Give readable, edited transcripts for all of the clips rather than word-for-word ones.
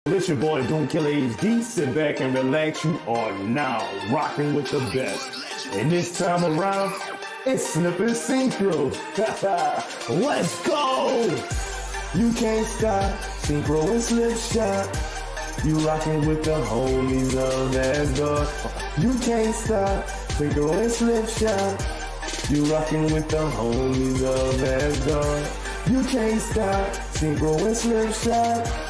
It's your boy Doom Killer HD. Sit back and relax. You are now rocking with the best. And this time around, it's Snip and Synchro. Let's go! You can't stop. Synchro and Slipshock. You rocking with the homies of Asgard. You can't stop. Synchro and Slipshock. You rocking with the homies of Asgard. You can't stop. Synchro and Slipshock.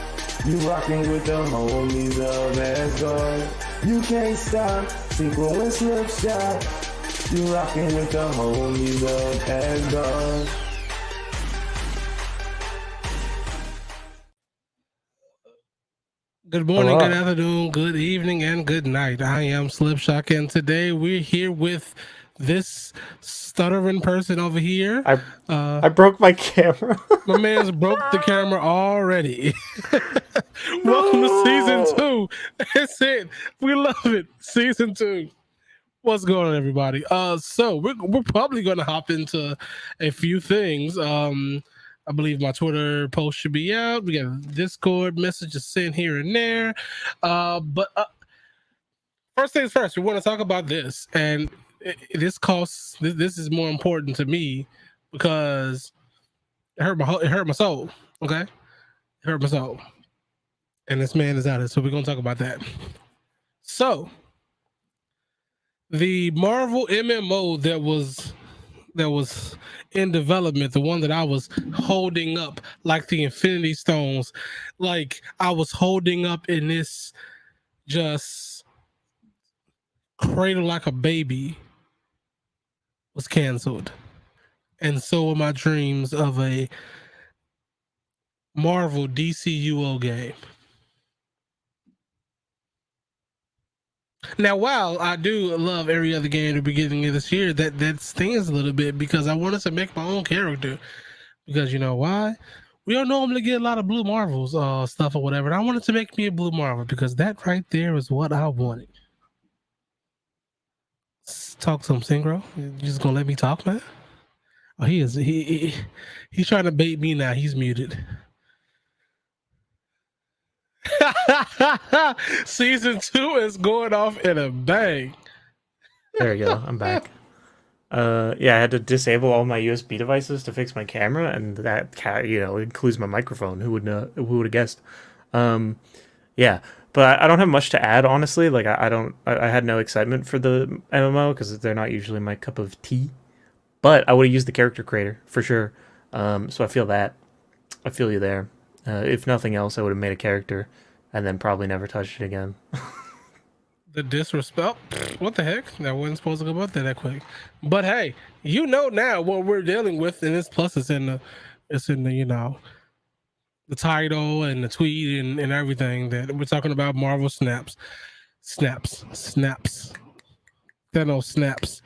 You rockin' with the homies of Asgard. You can't stop. Synchro and Slipshock. You rockin' with the homies of Asgard. Good morning, good afternoon, good evening, and good night. I am Slipshock, and today we're here with this stuttering person over here. I broke my camera. My man's broke the camera already. Welcome to season 2. That's it. We love it. Season 2. What's going on, everybody? So we're probably gonna hop into a few things. I believe my Twitter post should be out. We got a Discord messages sent here and there. But first things first, we want to talk about this, and this is more important to me because it hurt my soul. Okay, it hurt my soul, and this man is out of it. So we're gonna talk about that. So the Marvel MMO that was in development, the one that I was holding up like the Infinity Stones, like I was holding up in this just cradle like a baby, was canceled. And so were my dreams of a Marvel DCUO game. Now, while I do love every other game at the beginning of this year, that stings a little bit because I wanted to make my own character. Because you know why? We don't normally get a lot of Blue Marvels stuff or whatever. And I wanted to make me a Blue Marvel because that right there is what I wanted. Let's talk to him, Synchro. You just gonna let me talk, man? Oh, he's trying to bait me now. He's muted. Season 2 is going off in a bang. There we go. I'm back. Yeah, I had to disable all my USB devices to fix my camera, and that includes my microphone. Who would know? Who would have guessed? Yeah, but I don't have much to add, honestly. Like I had no excitement for the MMO because they're not usually my cup of tea. But I would have used the character creator for sure. So I feel that. I feel you there. If nothing else, I would have made a character and then probably never touched it again. The disrespect. What the heck? That wasn't supposed to go about that quick. But hey, you know now what we're dealing with, and plus it's in the the title and the tweet and everything that we're talking about. Marvel snaps. Thanos snaps.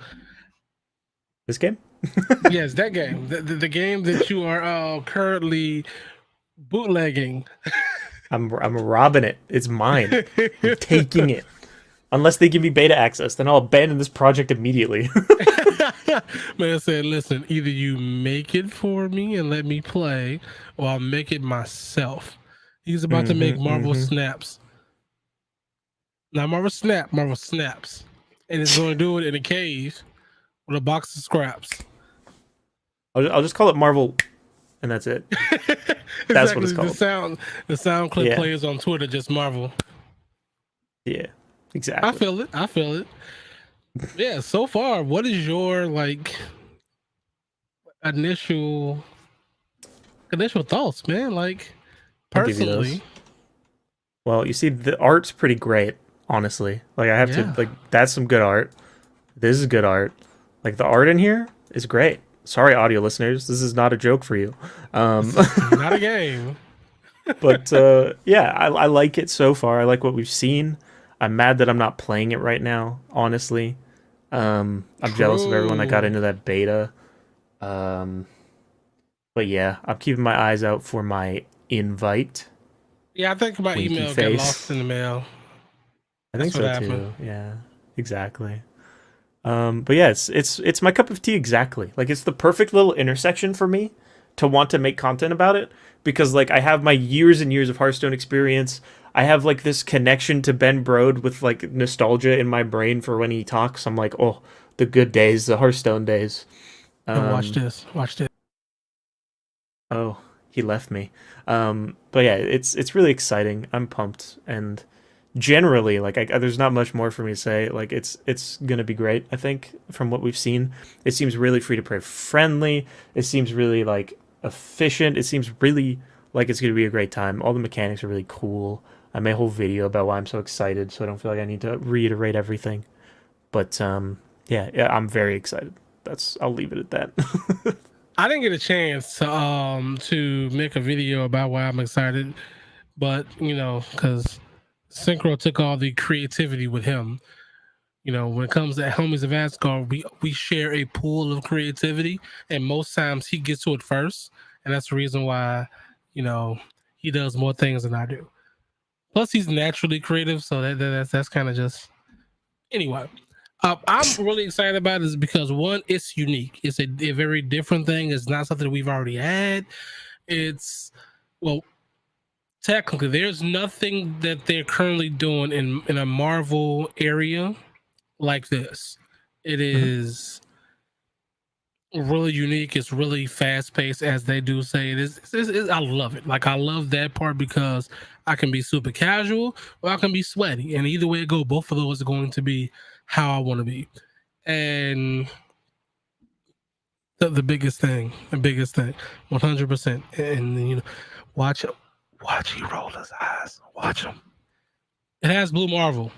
This game? Yes, that game. The game that you are currently bootlegging. I'm robbing it. It's mine. I'm taking it. Unless they give me beta access, then I'll abandon this project immediately. Man said, listen, either you make it for me and let me play, or I'll make it myself. He's about to make Marvel Snaps. Now Marvel Snaps. And he's going to do it in a cave with a box of scraps. I'll just call it Marvel, and that's it. That's exactly. what it's called. The sound clip players on Twitter, just Marvel. Yeah, exactly. I feel it. Yeah, so far, what is your initial thoughts, man? Like, personally. Well, you see, the art's pretty great, honestly. Like, I have to, that's some good art. This is good art. Like, the art in here is great. Sorry, audio listeners, this is not a joke for you. Not a game. But yeah, I like it so far. I like what we've seen. I'm mad that I'm not playing it right now, honestly. I'm jealous of everyone that got into that beta. But yeah, I'm keeping my eyes out for my invite. Yeah, I think my email got lost in the mail. I think so too. Yeah, exactly. But yeah, it's my cup of tea exactly. Like, it's the perfect little intersection for me to want to make content about it, because like I have my years and years of Hearthstone experience. I have like this connection to Ben Brode with like nostalgia in my brain for when he talks. I'm like, oh, the good days, the Hearthstone days. And watch this. Watch this. Oh, he left me. But yeah, it's really exciting. I'm pumped, and generally, like, there's not much more for me to say. Like, it's gonna be great. I think from what we've seen, it seems really free to play friendly. It seems really like efficient. It seems really like it's gonna be a great time. All the mechanics are really cool. I made a whole video about why I'm so excited, so I don't feel like I need to reiterate everything. But yeah, I'm very excited. I'll leave it at that. I didn't get a chance to make a video about why I'm excited, but you know, because Synchro took all the creativity with him. You know, when it comes to Homies of Asgard, we share a pool of creativity, and most times he gets to it first, and that's the reason why, you know, he does more things than I do. Plus, he's naturally creative, so that's kind of just anyway. I'm really excited about it is because one, it's unique. It's a very different thing. It's not something we've already had. It's well, technically, there's nothing that they're currently doing in a Marvel area like this. It is really unique. It's really fast paced, as they do say it is. I love it. Like I love that part because I can be super casual or I can be sweaty, and either way it go, both of those are going to be how I want to be. And the biggest thing, 100%. And you know, watch he roll his eyes. Watch him. It has Blue Marvel.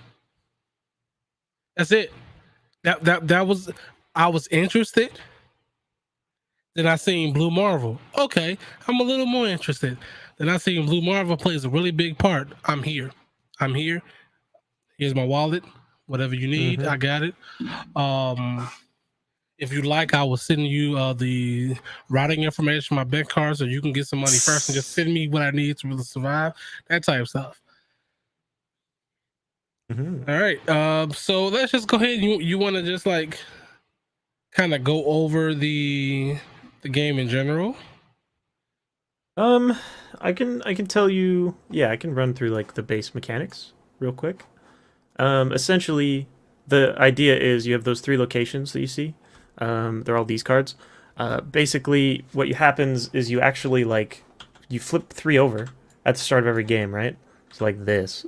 That's it. That was. I was interested. Then I seen Blue Marvel. Okay, I'm a little more interested. Then I seen Blue Marvel plays a really big part. I'm here. Here's my wallet. Whatever you need, I got it. If you like, I will send you the routing information, my bank card, so you can get some money first and just send me what I need to really survive. That type of stuff. All right. So let's just go ahead. You want to just like kind of go over the game in general? I can tell you. Yeah, I can run through like the base mechanics real quick. Essentially, the idea is you have those 3 locations that you see. They're all these cards. Basically, what happens is you actually like you flip 3 over at the start of every game, right? So like this.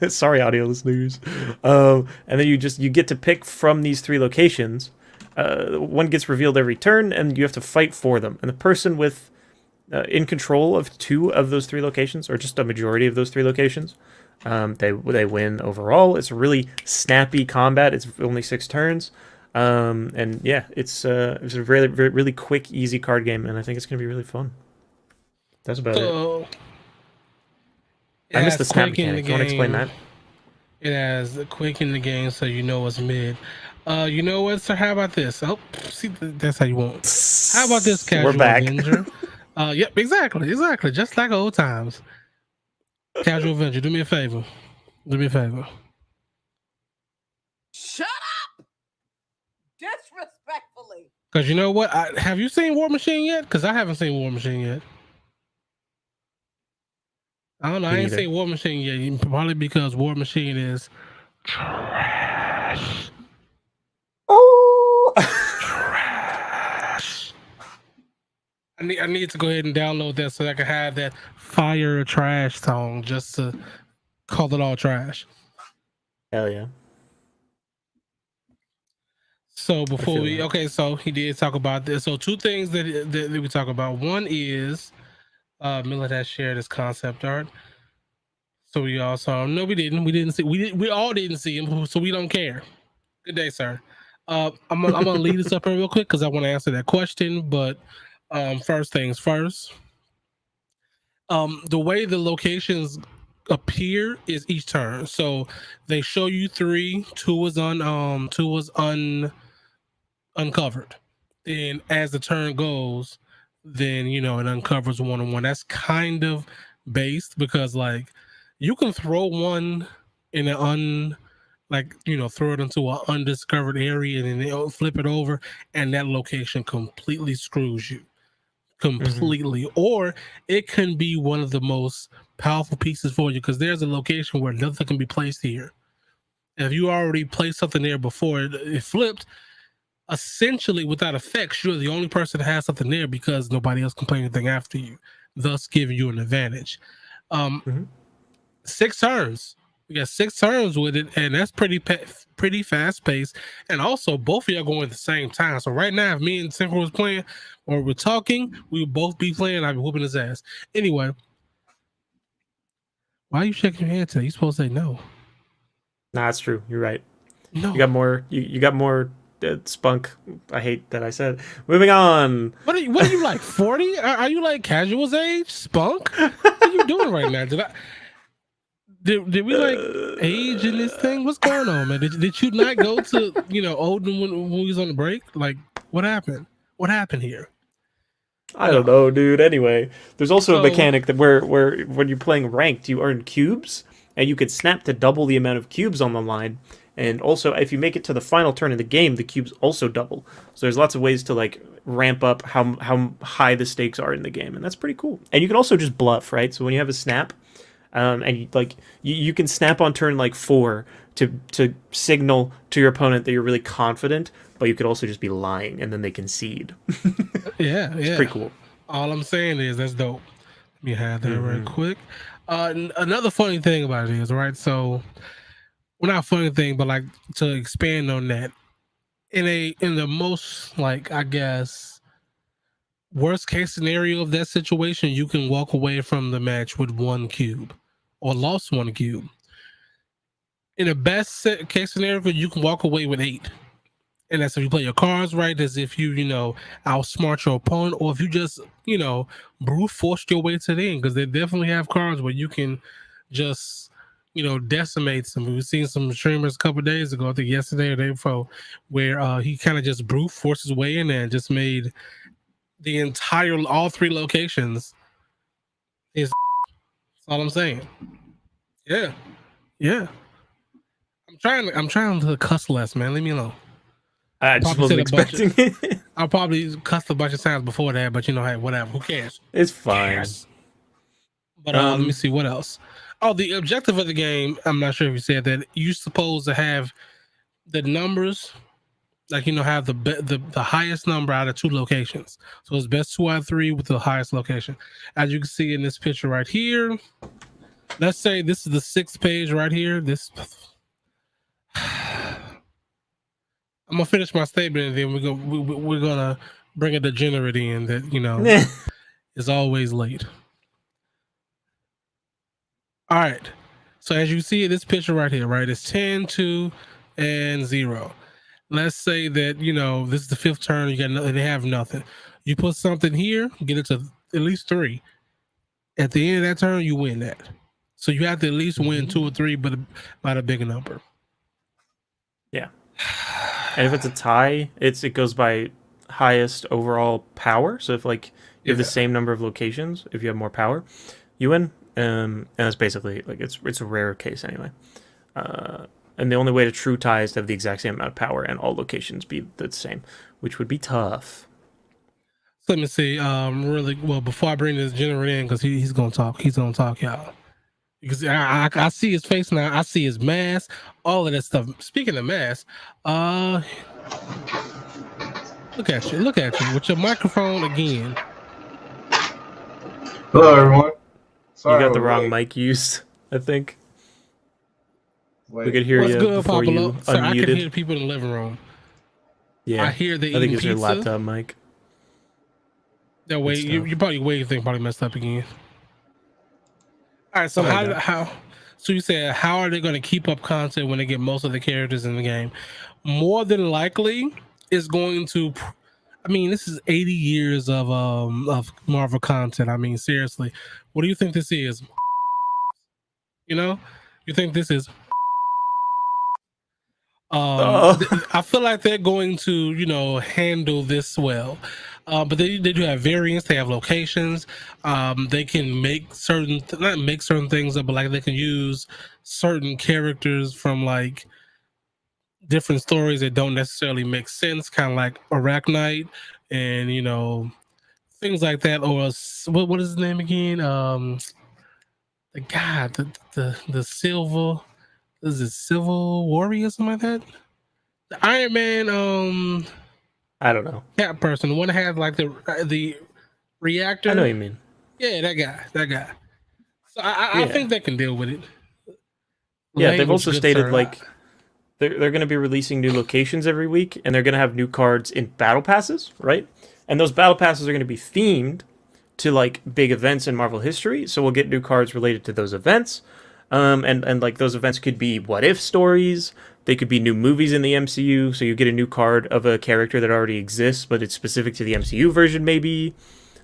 Sorry, audio listeners. And then you get to pick from these 3 locations. One gets revealed every turn, and you have to fight for them. And the person with in control of 2 of those 3 locations, or just a majority of those 3 locations, they win overall. It's a really snappy combat. It's only 6 turns. And yeah, it's a really, really quick, easy card game, and I think it's gonna be really fun. That's about it. I missed the snap mechanic. You want to explain that? It has the quick in the game, so you know it's mid. You know what, sir? How about this? Oh, see, that's how you want. How about this, casual We're back. Avenger? Yep, exactly, just like old times. Casual Avenger, do me a favor. Shut up! Disrespectfully. Because you know what? Have you seen War Machine yet? Because I haven't seen War Machine yet. I don't know. I ain't seen War Machine yet. Probably because War Machine is trash. Oh, trash. I need to go ahead and download that so I can have that fire trash song just to call it all trash. Hell yeah. So before so he did talk about this. So 2 things that we talk about. One is Millet has shared his concept art. So we all saw him. No, we didn't. We all didn't see him, so we don't care. Good day, sir. I'm gonna lead this up here real quick because I want to answer that question. But first things first. The way the locations appear is each turn. So they show you 3. 2 was uncovered. And as the turn goes, then it uncovers 1-on-1. That's kind of based because like you can throw one in an throw it into an undiscovered area and then they'll flip it over and that location completely screws you. completely, or it can be one of the most powerful pieces for you because there's a location where nothing can be placed here. And if you already placed something there before it flipped, essentially without effects, you're the only person that has something there because nobody else can play anything after you, thus giving you an advantage. 6 turns. We got 6 turns with it, and that's pretty fast paced. And also, both of y'all going at the same time. So right now, if me and Synchro was playing or we're talking, we would both be playing. I'd be whooping his ass. Anyway, why are you shaking your head today? You supposed to say no. Nah, that's true. You're right. No. You got more. You got more spunk. I hate that I said. Moving on. What are you like 40? Are you like Casual's age? Spunk? What are you doing right now? Did we like age in this thing? What's going on, man? Did you not go to Odin when we was on the break? Like, what happened? What happened here? I don't know, dude. Anyway, there's also a mechanic that where when you're playing ranked, you earn cubes, and you could snap to double the amount of cubes on the line. And also, if you make it to the final turn of the game, the cubes also double. So there's lots of ways to like ramp up how high the stakes are in the game, and that's pretty cool. And you can also just bluff, right? So when you have a snap, and you can snap on turn like 4 to signal to your opponent that you're really confident, but you could also just be lying, and then they concede. Yeah, It's pretty cool. All I'm saying is that's dope. Let me have that right quick. Another funny thing about it is, right? So, well, not funny thing, but like to expand on that, in the most like I guess worst case scenario of that situation, you can walk away from the match with 1 cube or lost 1 cube. In the best case scenario, you can walk away with 8. And that's if you play your cards right, as if you outsmart your opponent, or if you just, brute forced your way to the end, because they definitely have cards where you can just, decimate some. We've seen some streamers a couple of days ago, I think yesterday or the day before, where he kind of just brute forced his way in there and just made the all 3 locations is. That's all I'm saying. Yeah. Yeah. I'm trying to cuss less, man. Leave me alone. I just wasn't expecting it. I'll probably cuss a bunch of times before that, but hey, whatever. Who cares? It's fine. But let me see what else. Oh, the objective of the game, I'm not sure if you said that. You're supposed to have the numbers, like have the highest number out of 2 locations. So it's best 2 out of 3 with the highest location. As you can see in this picture right here, let's say this is the 6th page right here. This. I'm gonna finish my statement and then we're gonna bring a degenerate in that is always late. All right. So as you see this picture right here, right, it's 10, 2, and 0. Let's say that this is the 5th turn. You got nothing. They have nothing. You put something here, get it to at least 3. At the end of that turn, you win that. So you have to at least win 2 or 3, but by a bigger number. Yeah. And if it's a tie, it goes by highest overall power. So if you have the same number of locations, if you have more power, you win. And that's basically it's a rare case anyway. And the only way to true tie is to have the exact same amount of power and all locations be the same, which would be tough. Let me see. Really well before I bring this general in, because he's gonna talk. He's gonna talk, y'all. Because I see his face now. I see his mask, all of that stuff. Speaking of mask, look at you with your microphone again. Hello, everyone. Sorry, you got the wrong mic used, I think. Wait. We could hear What's you good, before you Popolo? Sir, I unmuted. can hear the people in the living room. Yeah, I hear they I think eating it's your pizza. laptop mic. That way, you probably think probably messed up again. All right, so how? So you said how are they going to keep up content when they get most of the characters in the game? More than likely, is going to. I mean, this is 80 years of Marvel content. I mean, seriously, what do you think this is? You think this is? I feel like they're going to handle this well. But they do have variants. They have locations. They can make not make certain things up, but they can use certain characters from different stories that don't necessarily make sense, kind of like Arachnite and things like that, or what is his name again? The guy, the silver, is it Civil Warrior or something like that? The Iron Man, I don't know. cat person, the one that has like the reactor. I know what you mean. Yeah, that guy. So I Yeah. think they can deal with it. Yeah, they've Language, also good stated sir. like they're going to be releasing new locations every week, and they're going to have new cards in battle passes, right? And those battle passes are going to be themed to like big events in Marvel history. So we'll get new cards related to those events, and like those events could be what if stories. They could be new movies in the MCU. So you get a new card of a character that already exists, but it's specific to the MCU version, maybe.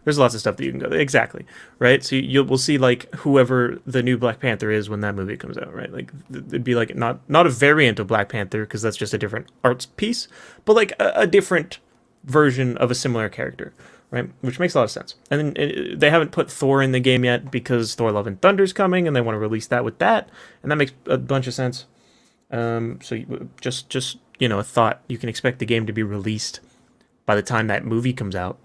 There's lots of stuff that you can go exactly right. So we'll see like whoever the new Black Panther is when that movie comes out, right? Like it'd be like not a variant of Black Panther because that's just a different arts piece, but like a different version of a similar character, right? Which makes a lot of sense. And then they haven't put Thor in the game yet because Thor: Love and Thunder's coming, and they want to release that with that, and that makes a bunch of sense. So just a thought. You can expect the game to be released by the time that movie comes out.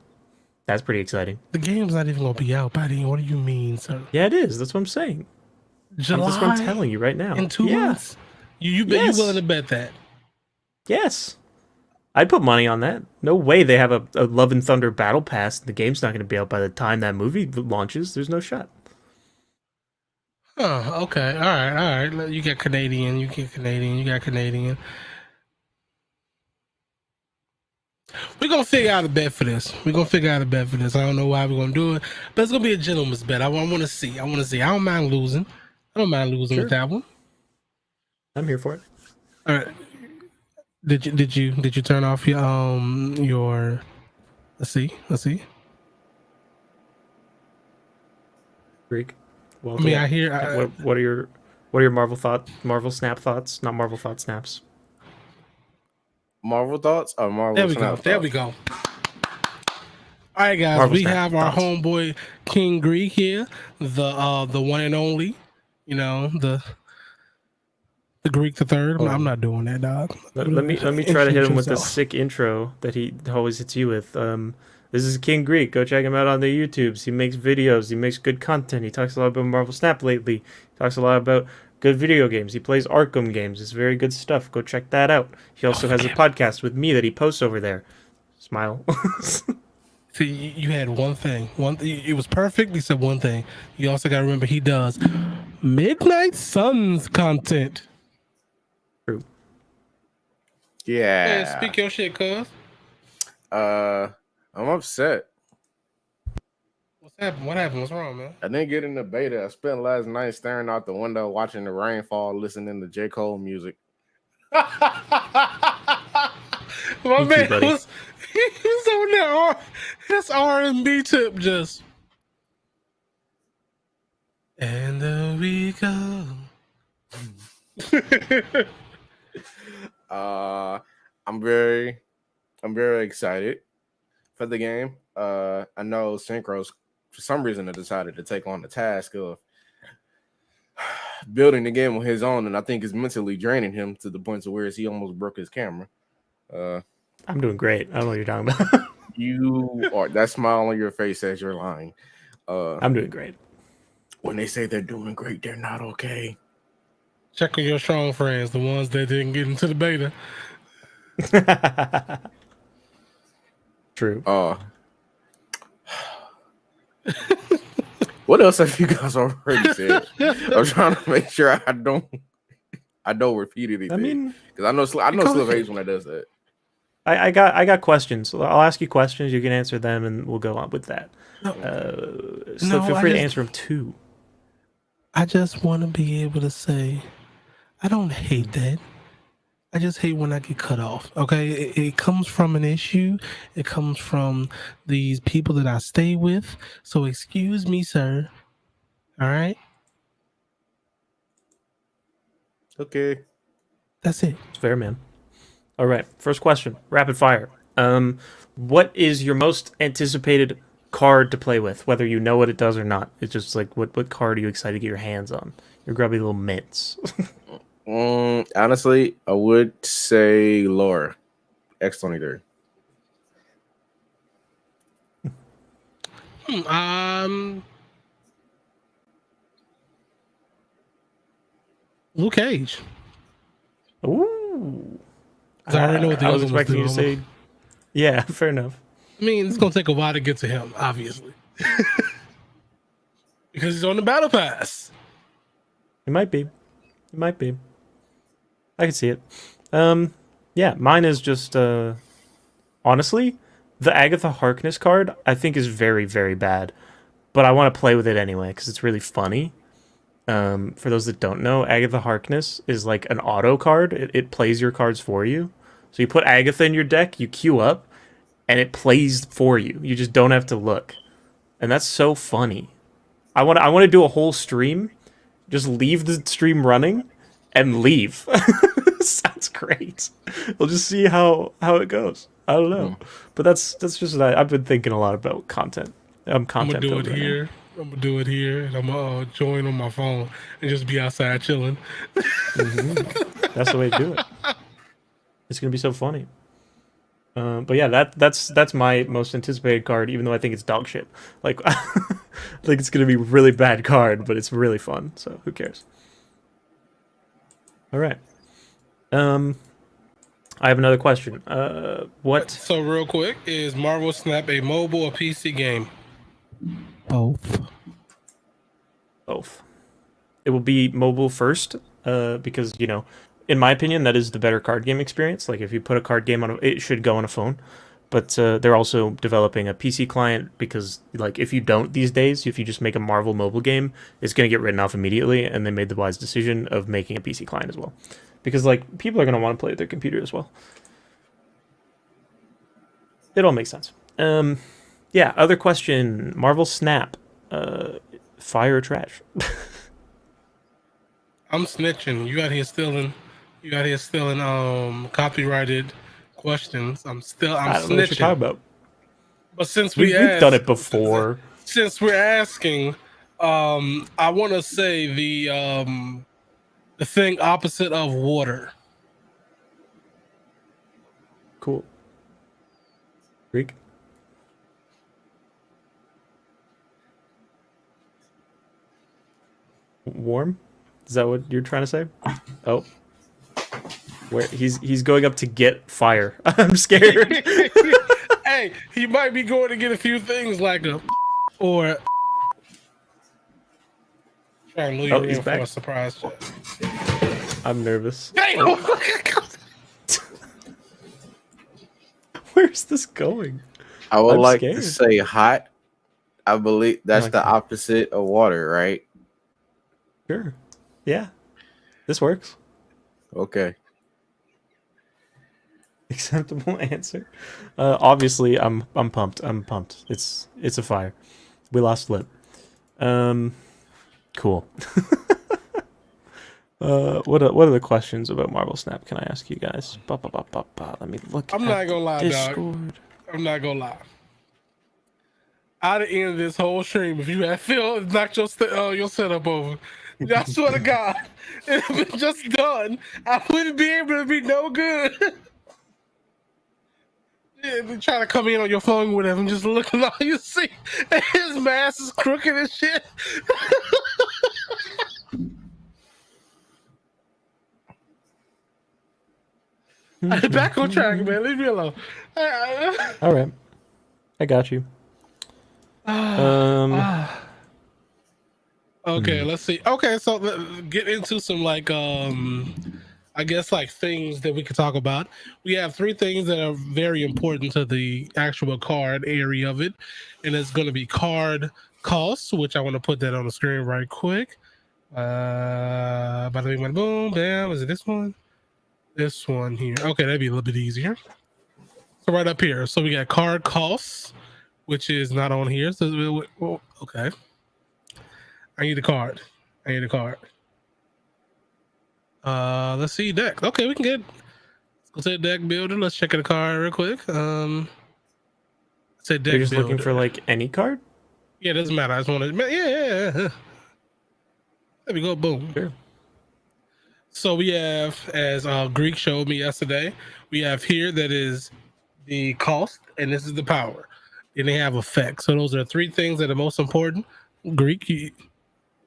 That's pretty exciting. The game's not even gonna be out by then. What do you mean, sir? Yeah, it is. That's what I'm saying. July. That's what I'm telling you right now. In 2 months. You Yes. willing to bet that? Yes. I'd put money on that. No way they have a Love and Thunder battle pass. The game's not going to be out by the time that movie launches. There's no shot. Oh, okay. All right. You got Canadian. You got Canadian. We're gonna figure out a bet for this. I don't know why we're gonna do it, but it's gonna be a gentleman's bet. I want to see. I don't mind losing. Sure. With that one. I'm here for it. All right. Did you turn off your let's see. Greek. Well, I mean, I hear what are your Marvel Snap thoughts? Not Marvel thought snaps. Marvel thoughts or Marvel there we Snap go. There we thoughts? go. All right, guys, Marvel we Snap have our thoughts. homeboy King Greek here, the one and only, the Greek the third. Oh. I'm not doing that, dog. Let me try to hit him with this yourself. sick intro that he always hits you with. This is King Greek. Go check him out on the YouTubes. He makes videos. He makes good content. He talks a lot about Marvel Snap lately. He talks a lot about good video games. He plays Arkham games. It's very good stuff. Go check that out. He also has a podcast with me that he posts over there. Smile. See, you had one thing. It was perfect. You said one thing. You also got to remember he does Midnight Suns content. True. Yeah. Man, speak your shit, cuz. I'm upset. What's happened? What happened? What's wrong, man? I didn't get in the beta. I spent last night staring out the window, watching the rainfall, listening to J. Cole music. My Me too, man buddy. was on that that's R&B tip just. And there we go. I'm very excited for the game. I know Synchro's for some reason have decided to take on the task of building the game on his own, and I think it's mentally draining him to the point to where he almost broke his camera. I'm doing great. I don't know what you're talking about. You are that smile on your face says you're lying. I'm doing great. When they say they're doing great, they're not okay. Check on your strong friends, the ones that didn't get into the beta. True. What else have you guys already said? I'm trying to make sure I don't repeat anything. I mean, because I know Slip hates when I does that. I got questions. I'll ask you questions. You can answer them, and we'll go on with that. Slip, feel free to answer them too. I just want to be able to say, I don't hate that. I just hate when I get cut off. Okay, it comes from an issue. It comes from these people that I stay with. So excuse me, sir. All right. Okay. That's it. It's fair, man. All right. First question. Rapid fire. What is your most anticipated card to play with, whether you know what it does or not? It's just like what card are you excited to get your hands on? Your grubby little mitts. Honestly, I would say Lore X23. Luke Cage. Ooh. 'Cause I already know what the I was other ones expecting you to do. say, yeah, fair enough. I mean, it's gonna take a while to get to him, obviously, because he's on the battle pass. It might be. It might be. I can see it. Yeah, mine is just honestly, the Agatha Harkness card I think is very, very bad. But I want to play with it anyway because it's really funny. For those that don't know, Agatha Harkness is like an auto card. It plays your cards for you. So you put Agatha in your deck, you queue up, and it plays for you. You just don't have to look. And that's so funny. I want to do a whole stream. Just leave the stream running and leave. Sounds great. We'll just see how it goes. I don't know. But that's just I've been thinking a lot about content. I'm Content gonna do it builder right here. I'm gonna do it here, and I'm gonna join on my phone and just be outside chilling. now. That's the way to do it. It's gonna be so funny. But yeah, that's my most anticipated card, even though I think it's dog shit. Like, I think it's gonna be a really bad card, but it's really fun. So who cares? All right. I have another question. What? So real quick, is Marvel Snap a mobile or PC game? Both. Both. It will be mobile first, because in my opinion, that is the better card game experience. Like if you put a card game it should go on a phone. But they're also developing a PC client because, like, if you don't these days, if you just make a Marvel mobile game, it's gonna get written off immediately. And they made the wise decision of making a PC client as well, because like people are gonna want to play with their computer as well. It all makes sense. Yeah. Other question: Marvel Snap, fire or trash? I'm snitching. You got here stealing copyrighted questions. I'm I don't know what you're talking snitching. about. But since We've done it before. since we're asking, I want to say the thing opposite of water. Cool. Greek? Warm? Is that what you're trying to say? Oh. Where he's going up to get fire. I'm scared. Hey, he might be going to get a few things like a or trying to lure you he's in back. for a surprise check. I'm nervous. Damn! Where's this going? I would I'm like scared. to say hot. I believe that's the Okay. opposite of water, right? Sure. Yeah. This works. Okay. Acceptable answer. Obviously, I'm pumped. I'm pumped. It's a fire. We lost Lip. Cool. What are the questions about Marvel Snap? Can I ask you guys? Let me look. I'm at not gonna lie, dog. Discord. I'm not gonna lie. I'd have ended this whole stream if you had Phil knocked your setup over. I swear to God, if it been just done, I wouldn't be able to be no good. Yeah, they trying to come in on your phone with him and just looking all you see. And his mask is crooked and shit. Back on track, man. Leave me alone. All right, I got you. Okay, let's see. Okay, so get into some like I guess like things that we could talk about. We have three things that are very important to the actual card area of it, and it's going to be card costs, which I want to put that on the screen right quick. Bada bing, bada boom, bam. Is it this one? This one here. Okay, that'd be a little bit easier. So right up here. So we got card costs, which is not on here. So okay. I need a card. Let's see deck. Okay, we can get. Let's go to the deck builder. Let's check the card real quick. Say deck You're just builder. looking for like any card? Yeah, it doesn't matter. I just want to. Yeah. There we go. Boom. Sure. So we have, as Greek showed me yesterday, we have here that is the cost, and this is the power. and they have effects. So those are the three things that are most important. Greek,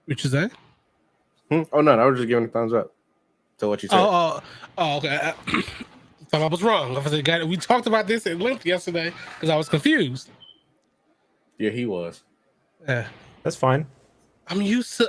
which is that? Oh no, I was just giving a thumbs up to what you said. Okay. I thought I was wrong. I said, we talked about this at length yesterday because I was confused. Yeah, he was. Yeah, That's fine. I'm used to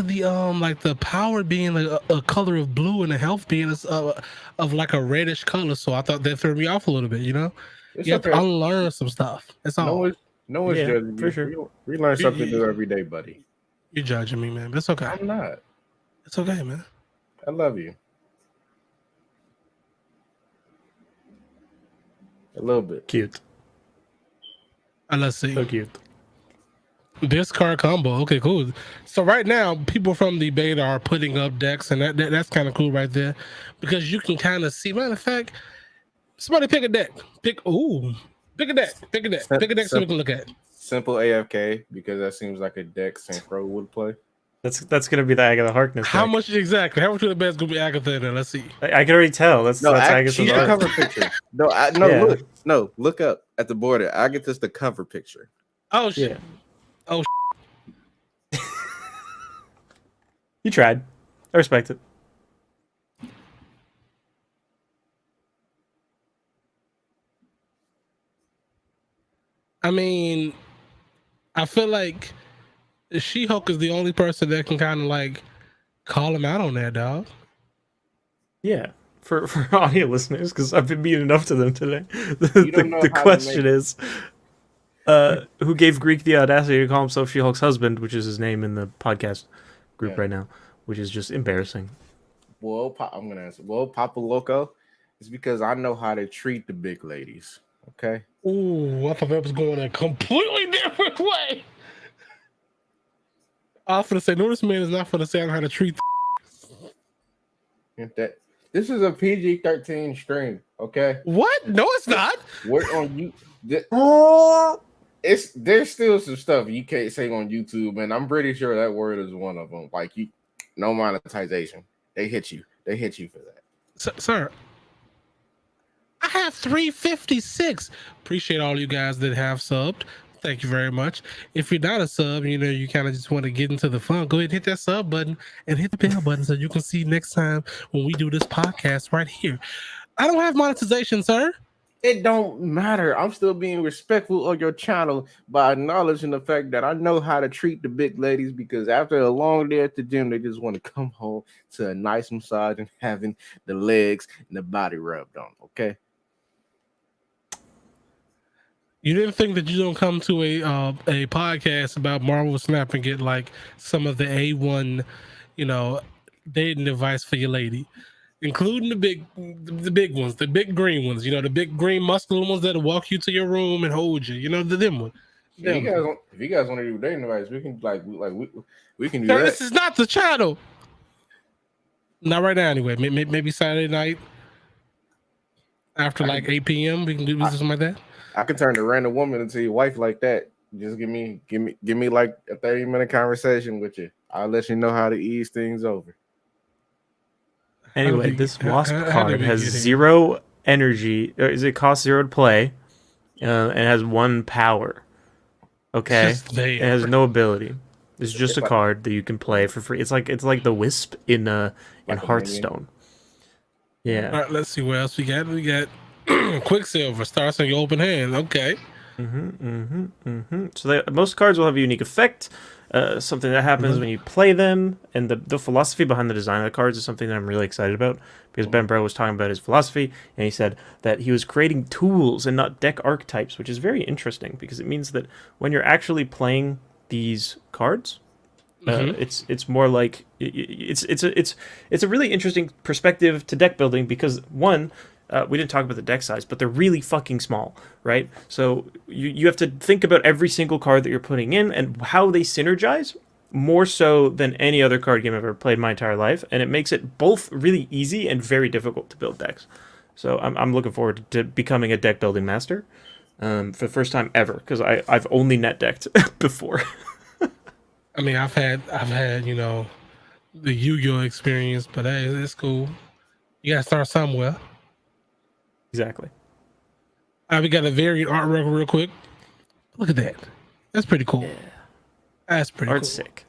the like the power being like a color of blue and the health being of like a reddish color. So I thought that threw me off a little bit. You know, It's you have okay. to unlearn some stuff. That's all. No one's Yeah, judging for you. sure. We learn something new every day, buddy. You're judging me, man. But it's okay. I'm not. It's okay, man. I love you. A little bit. Cute. Let's see. So cute. This card combo. Okay, cool. So right now, people from the beta are putting up decks, and that's kind of cool right there, because you can kind of see. Matter of fact, somebody pick a deck. Pick a deck. Pick a deck so we can look at. Simple AFK, because that seems like a deck Synchro would play. That's gonna be the Agatha Harkness. How deck. much exactly? How much of the best gonna be Agatha in there? Let's see. I can already tell. That's Agatha's she's the art. cover picture. Look up at the border. Agatha's the cover picture. Oh shit. Yeah. Oh. You tried. I respect it. I mean, I feel like She-Hulk is the only person that can kind of like call him out on that, dog. Yeah. For audio listeners, because I've been mean enough to them today. The question is, who gave Greek the audacity to call himself She-Hulk's husband, which is his name in the podcast group right now, which is just embarrassing. Well, I'm gonna answer. Well, Papa Loco, it's because I know how to treat the big ladies. Okay. Ooh, I thought that was going a completely different way. I was gonna say, no, this man is not gonna say how to treat. This is a PG-13 stream. Okay. What? No, it's not. We're on you. There's still some stuff you can't say on YouTube, and I'm pretty sure that word is one of them. Like no monetization. They hit you for that. Sir, I have 356. Appreciate all you guys that have subbed. Thank you very much. If you're not a sub, you kind of just want to get into the fun, go ahead and hit that sub button and hit the bell button so you can see next time when we do this podcast right here. I don't have monetization, sir. It don't matter. I'm still being respectful of your channel by acknowledging the fact that I know how to treat the big ladies, because after a long day at the gym, they just want to come home to a nice massage and having the legs and the body rubbed on. Okay. You didn't think that you don't come to a podcast about Marvel Snap and get like some of the A1, dating advice for your lady, including the big ones, the big green ones, the big green muscular ones that'll walk you to your room and hold you, them one. If you guys want to do dating advice, we can we can do Sir, that. this is not the channel. Not right now, anyway. Maybe Saturday night after 8 p.m. We can do something like that. I can turn a random woman into your wife like that. Just give me like a 30-minute conversation with you. I'll let you know how to ease things over. Anyway, this Wasp card has 0 energy. It costs 0 to play, and has 1 power. Okay, it has no ability. It's just a card that you can play for free. It's like the Wisp in Hearthstone. Yeah. All right, let's see what else we got. We got Quicksilver starts on your open hand. Okay. So most cards will have a unique effect. Something that happens when you play them, and the philosophy behind the design of the cards is something that I'm really excited about, because Ben Bro was talking about his philosophy, and he said that he was creating tools and not deck archetypes, which is very interesting, because it means that when you're actually playing these cards, it's more like it's a really interesting perspective to deck building, because one, we didn't talk about the deck size, but they're really fucking small, right? So you have to think about every single card that you're putting in and how they synergize more so than any other card game I've ever played in my entire life, and it makes it both really easy and very difficult to build decks. So I'm looking forward to becoming a deck building master for the first time ever, because I've only net decked before. I mean, I've had the Yu-Gi-Oh experience, but hey, it's cool. You gotta start somewhere. Exactly. We got a variant artwork real quick. Look at that. That's pretty cool. Yeah. That's pretty Art's cool. sick.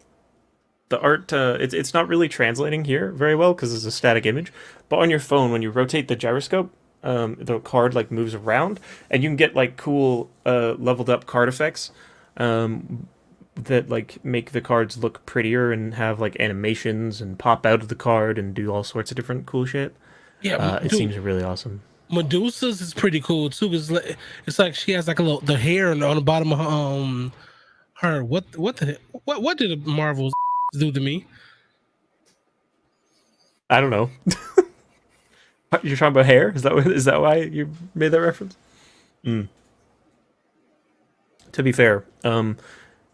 The art, it's not really translating here very well because it's a static image. But on your phone, when you rotate the gyroscope, the card like moves around, and you can get like cool leveled up card effects that like make the cards look prettier and have like animations and pop out of the card and do all sorts of different cool shit. Yeah, It dude, seems really awesome. Medusa's is pretty cool too. It's like she has like a little the hair on the bottom of her. What did the Marvels do to me? I don't know. You're talking about hair? Is that why you made that reference? Mm. To be fair,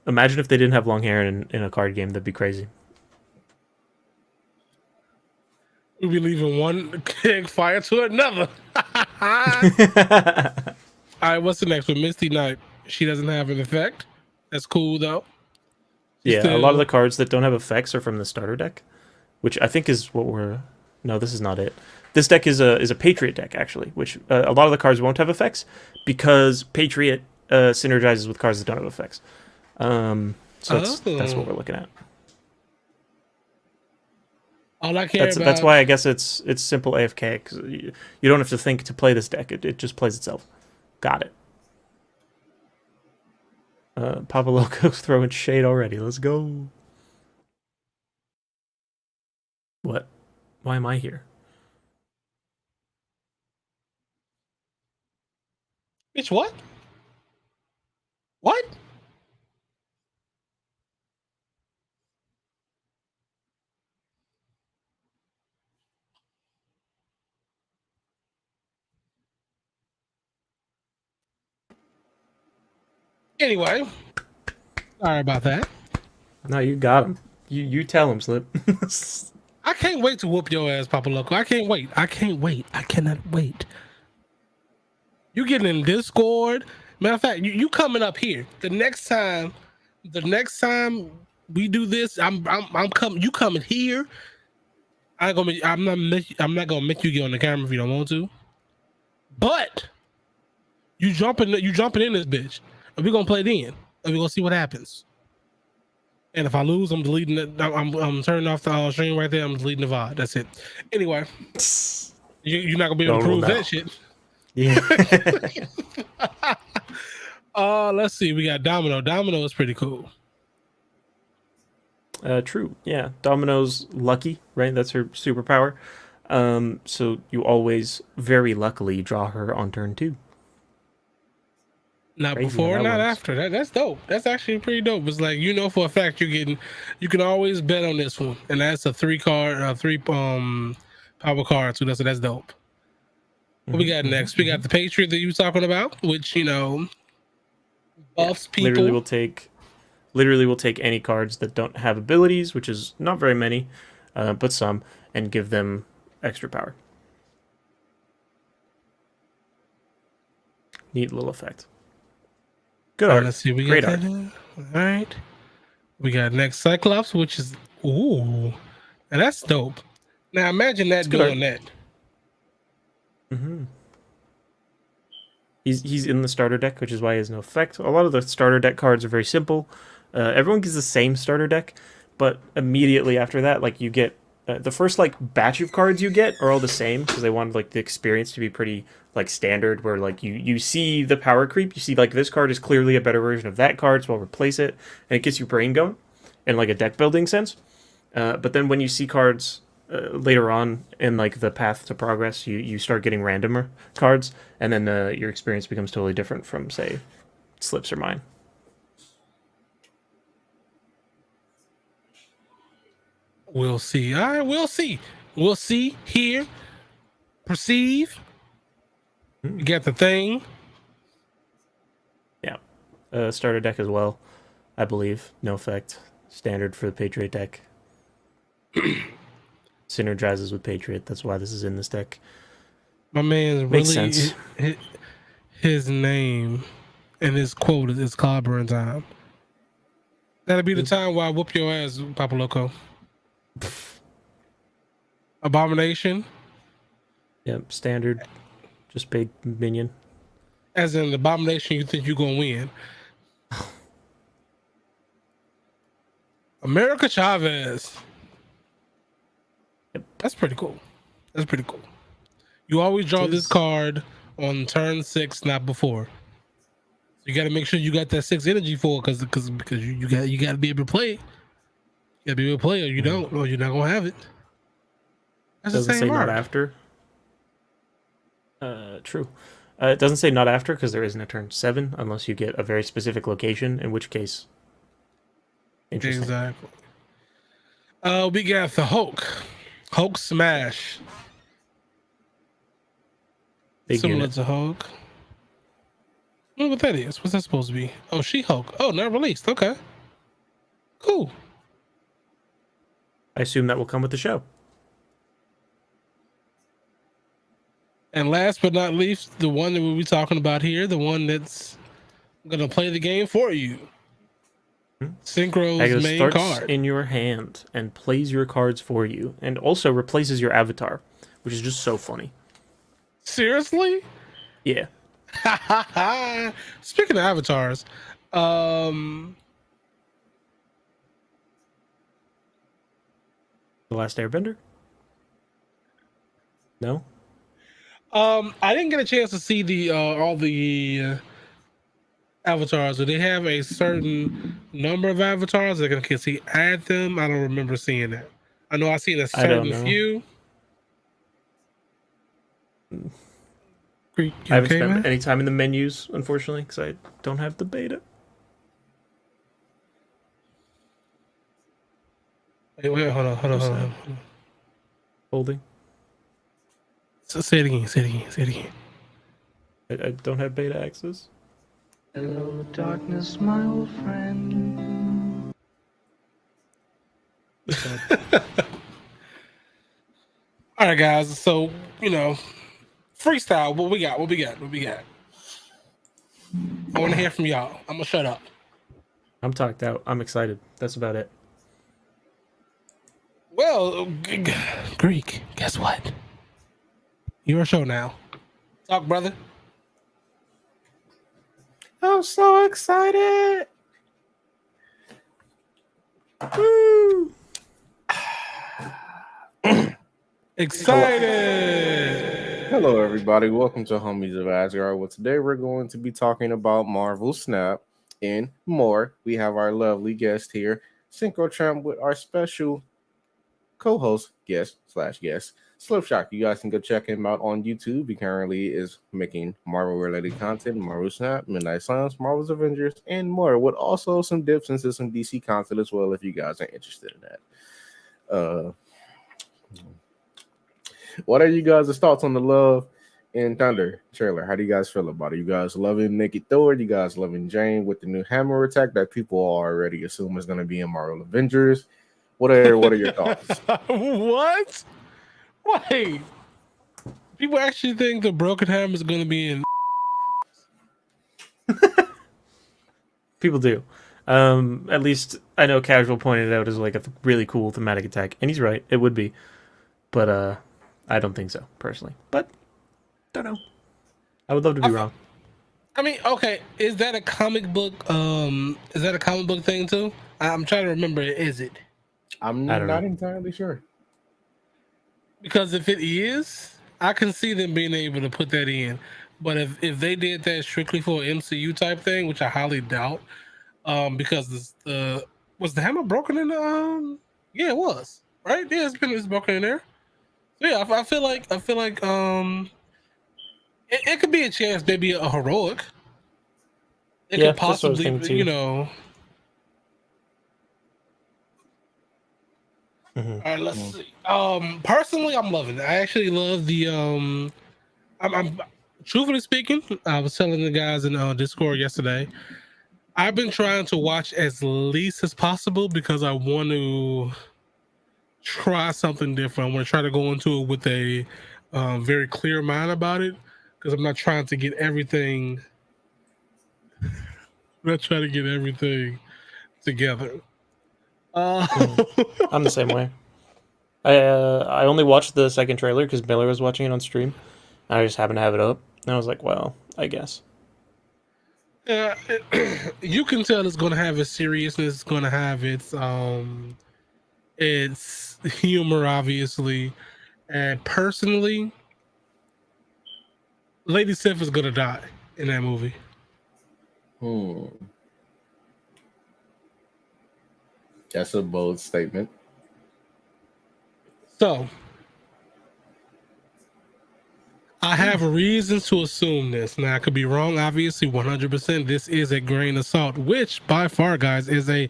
imagine if they didn't have long hair in a card game. That'd be crazy. We'll be leaving one keg fire to another. All right, what's the next one? Misty Knight. She doesn't have an effect. That's cool though. Yeah, a lot of the cards that don't have effects are from the starter deck, which I think is what we're. No, this is not it. This deck is a Patriot deck actually, which a lot of the cards won't have effects because Patriot synergizes with cards that don't have effects. So that's what we're looking at. All I care about. That's why I guess it's simple AFK because you don't have to think to play this deck. It just plays itself. Got it. Papa Loco's throwing shade already. Let's go. What? Why am I here? Bitch, what? What? Anyway, sorry about that. No, you got him. You tell him, Slip. I can't wait to whoop your ass, Papa Loco. I can't wait. I can't wait. I cannot wait. You getting in Discord? Matter of fact, you coming up here. The next time we do this, I'm coming. You coming here? I'm not gonna make you get on the camera if you don't want to. But you jumping in this bitch. And we gonna play then. And we gonna see what happens. And if I lose, I'm deleting it. I'm turning off the stream right there. I'm deleting the VOD. That's it. Anyway, you're not gonna be able to prove that shit. Yeah. Let's see. We got Domino. Domino is pretty cool. True. Yeah. Domino's lucky, right? That's her superpower. So you always very luckily draw her on turn 2. Not Crazy before, not works. after. That's dope. That's actually pretty dope. It's like, for a fact you can always bet on this one. And that's a 3 power card too. That's dope. What we got next? We got the Patriot that you were talking about, which buffs people. Literally will take any cards that don't have abilities, which is not very many, but some, and give them extra power. Neat little effect. Good art. Let's see. We Great got art. that. All right. We got next Cyclops, which is and that's dope. Now imagine that doing that. Mm-hmm. He's in the starter deck, which is why he has no effect. A lot of the starter deck cards are very simple. Everyone gets the same starter deck, but immediately after that, like you get the first like batch of cards you get are all the same because they wanted like the experience to be pretty like standard. Where like you see the power creep, you see like this card is clearly a better version of that card, so I'll replace it, and it gets your brain going in like a deck building sense. But then when you see cards later on in like the path to progress, you start getting randomer cards, and then your experience becomes totally different from say Slips or mine. We'll see. All right, we'll see. We'll see. Hear, perceive. You get the thing. Yeah, starter deck as well, I believe. No effect. Standard for the Patriot deck. Synergizes with Patriot. That's why this is in this deck. My man's Makes really sense. his name and his quote is clobbering time. That'll be the time where I whoop your ass, Papa Loco. Abomination. Yep, standard. Just big minion. As in Abomination, you think you're gonna win. America Chavez. That's pretty cool. That's pretty cool. You always draw this card on turn 6, not before. So you got to make sure you got that 6 energy for it, because you got to be able to play it. You got to be able to play it, or you don't, or you're not gonna have it. That's Doesn't the same say art. not after. True. It doesn't say not after because there isn't a turn 7 unless you get a very specific location, in which case. Interesting. Exactly. We got the Hulk Smash. Big Similar unit. to Hulk. I don't know what that is. What's that supposed to be? Oh, She-Hulk. Oh, not released. Okay. Cool. I assume that will come with the show. And last but not least, the one that we'll be talking about here, the one that's gonna play the game for you. Synchro's Ago main starts card. in your hand and plays your cards for you, and also replaces your avatar, which is just so funny. Seriously? Yeah. Speaking of avatars, The Last Airbender? No? I didn't get a chance to see the all the avatars. Do they have a certain number of avatars? They're gonna see add them. I don't remember seeing that. I know I seen a I don't certain know. few. Greek, I haven't okay, spent man? any time in the menus, unfortunately, because I don't have the beta. Wait, hold on. Holding. So say it again. I don't have beta access. Hello, darkness, my old friend. All right, guys. So freestyle. What we got? I want to hear from y'all. I'm gonna shut up. I'm talked out. I'm excited. That's about it. Well, Greek. Guess what? Your show now. Talk, brother. I'm so excited. Woo! Excited. Hello, everybody. Welcome to Homies of Asgard. Well, today we're going to be talking about Marvel Snap and more. We have our lovely guest here, Synchro Tramp, with our special co-host, guest, Slipshock. You guys can go check him out on YouTube. He currently is making Marvel-related content, Marvel Snap, Midnight Suns, Marvel's Avengers, and more, with also some dips into some DC content as well, if you guys are interested in that. What are you guys' thoughts on the Love and Thunder trailer? How do you guys feel about it? You guys loving Naked Thor? You guys loving Jane with the new hammer attack that people already assume is going to be in Marvel Avengers? What are your thoughts? What? Wait. People actually think the Broken Hammer is going to be in. People do. At least I know Casual pointed it out as like a really cool thematic attack, and he's right. It would be, but I don't think so personally. But don't know. I would love to be wrong. I mean, okay, is that a comic book? Is that a comic book thing too? I'm trying to remember. Is it? I'm I don't not know. entirely sure. Because if it is, I can see them being able to put that in. But if they did that strictly for an MCU type thing, which I highly doubt, because was the hammer broken in the yeah, it was, right? Yeah, it's broken in there. So yeah, I feel like it could be a chance, maybe a heroic. It Yeah, could that's what I was possibly, thinking too. All right, let's see. Personally, I'm loving it. I actually love the I'm truthfully speaking, I was telling the guys in Discord yesterday, I've been trying to watch as least as possible because I want to try something different. I want to try to go into it with a very clear mind about it, because I'm not trying to get everything. I'm not trying to get everything together. I'm the same way. I only watched the second trailer because Miller was watching it on stream. And I just happened to have it up, and I was like, well, I guess. Uh, you can tell it's going to have its seriousness. It's going to have its humor, obviously. And personally, Lady Sif is going to die in that movie. That's a bold statement. So, I have reasons to assume this. Now, I could be wrong. Obviously, 100%. This is a grain of salt, which by far, guys, is a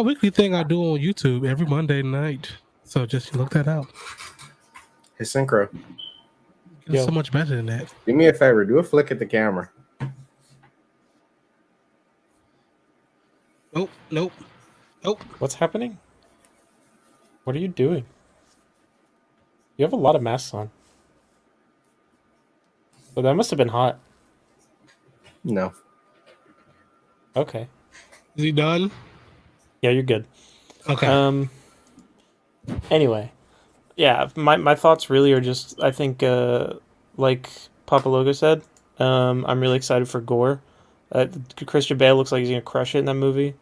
weekly thing I do on YouTube every Monday night. So just look that out. His synchro. It's so much better than that. Do me a favor. Do a flick at the camera. Nope. What's happening? What are you doing? You have a lot of masks on. Well, that must have been hot. No. Okay. Is he done? Yeah, you're good. Okay. Anyway, yeah, my thoughts really are just, I think, like Papa Logo said, I'm really excited for Gore. Christian Bale looks like he's gonna crush it in that movie.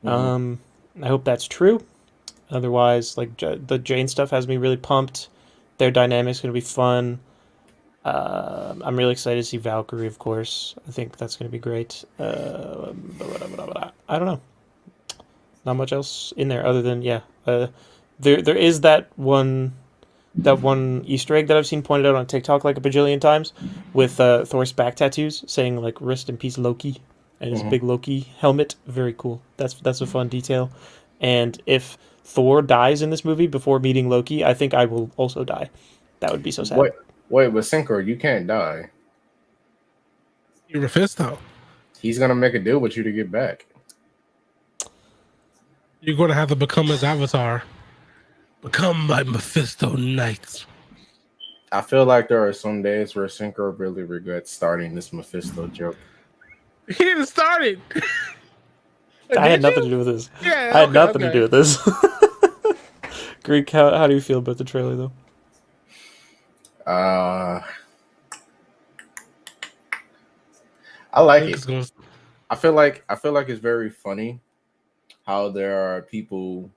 I hope that's true. Otherwise, like the Jane stuff has me really pumped. Their dynamic's gonna be fun. I'm really excited to see Valkyrie, of course. I think that's gonna be great. I don't know. Not much else in there other than there is that one Easter egg that I've seen pointed out on TikTok like a bajillion times with Thor's back tattoos saying like "Rest in peace, Loki," and his big Loki helmet. Very cool. That's a fun detail. And if Thor dies in this movie before meeting Loki, I think I will also die. That would be so sad. Wait, but Synchro, you can't die. You're Mephisto. He's gonna make a deal with you to get back. You're going to have to become his avatar. Become my Mephisto Knight. I feel like there are some days where Synchro really regrets starting this Mephisto joke. He didn't start it. I had nothing to do with this. Yeah, I had nothing to do with this. Greek, how do you feel about the trailer though? I like it. I feel like it's very funny how there are people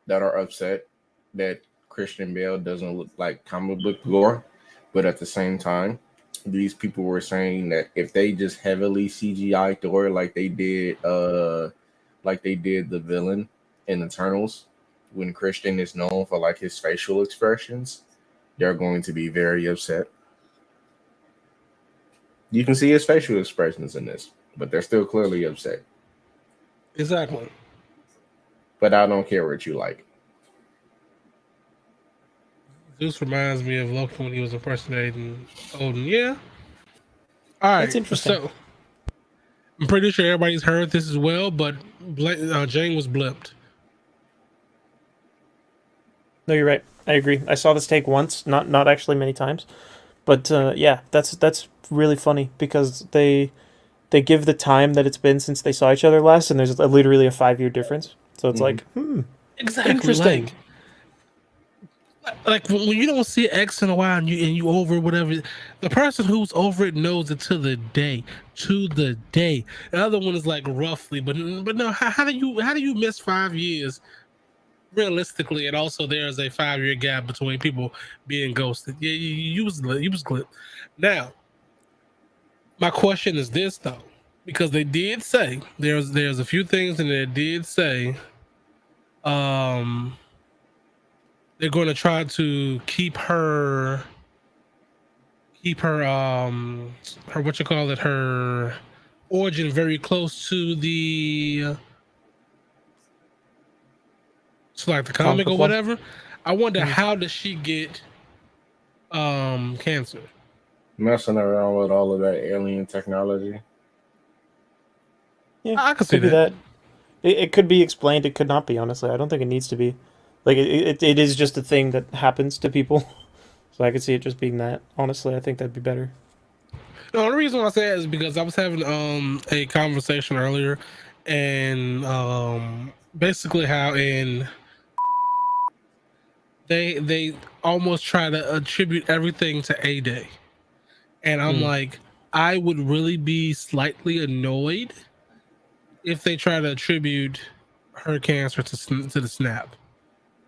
that are upset that Christian Bale doesn't look like comic book Gore, but at the same time, these people were saying that if they just heavily CGI Thor like they did the villain in Eternals, when Christian is known for like his facial expressions, they're going to be very upset. You can see his facial expressions in this, but they're still clearly upset. Exactly. But I don't care what you like. This reminds me of Loki when he was impersonating Odin. Yeah. All right. That's interesting. So I'm pretty sure everybody's heard this as well, but Jane was blipped. No, you're right. I agree. I saw this take once, not actually many times, but yeah, that's really funny because they give the time that it's been since they saw each other last, and there's literally a 5-year difference. So it's like, exactly interesting. Like when you don't see X in a while and you over whatever, the person who's over it knows it to the day. The other one is like roughly, but no. How do you miss 5 years realistically? And also there's a 5-year gap between people being ghosted. Yeah, you was clipped. Now, my question is this though, because they did say there's a few things and they did say, they're going to try to keep her her origin very close to the like the comic or whatever. I wonder how does she get cancer? Messing around with all of that alien technology. Yeah, I could see that. It could be explained. It could not be. Honestly, I don't think it needs to be. Like it is just a thing that happens to people. So I could see it just being that. Honestly, I think that'd be better. The only reason I say that is because I was having a conversation earlier, and basically how they almost try to attribute everything to A-Day, and I'm like, I would really be slightly annoyed if they try to attribute her cancer to the snap.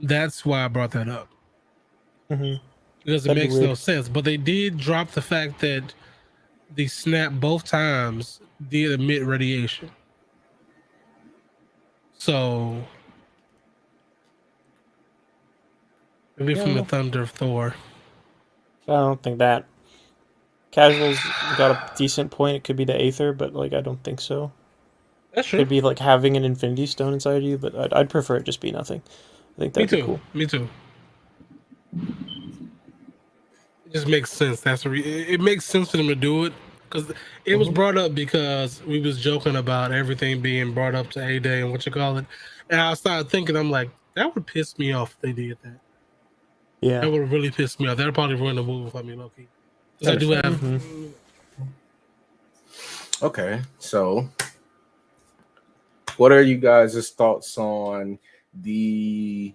That's why I brought that up. Mm-hmm. Because it That'd be makes no weird. sense. But they did drop the fact that the snap both times did emit radiation. So maybe Yeah, I from don't the know. thunder of Thor. I don't think that. Casuals got a decent point. It could be the Aether, but like I don't think so. That's true. It'd be like having an Infinity Stone inside you, but I'd prefer it just be nothing. I think Me that'd be too. cool. Me too. It just makes sense. It makes sense for them to do it because it was Mm-hmm. brought up because we was joking about everything being brought up to A Day and what you call it, and I started thinking, I'm like, that would piss me off if they did that. Yeah. That would really piss me off. That'd probably ruin the movie for me, low key. Because I do have. Understand. Okay, so what are you guys' thoughts on the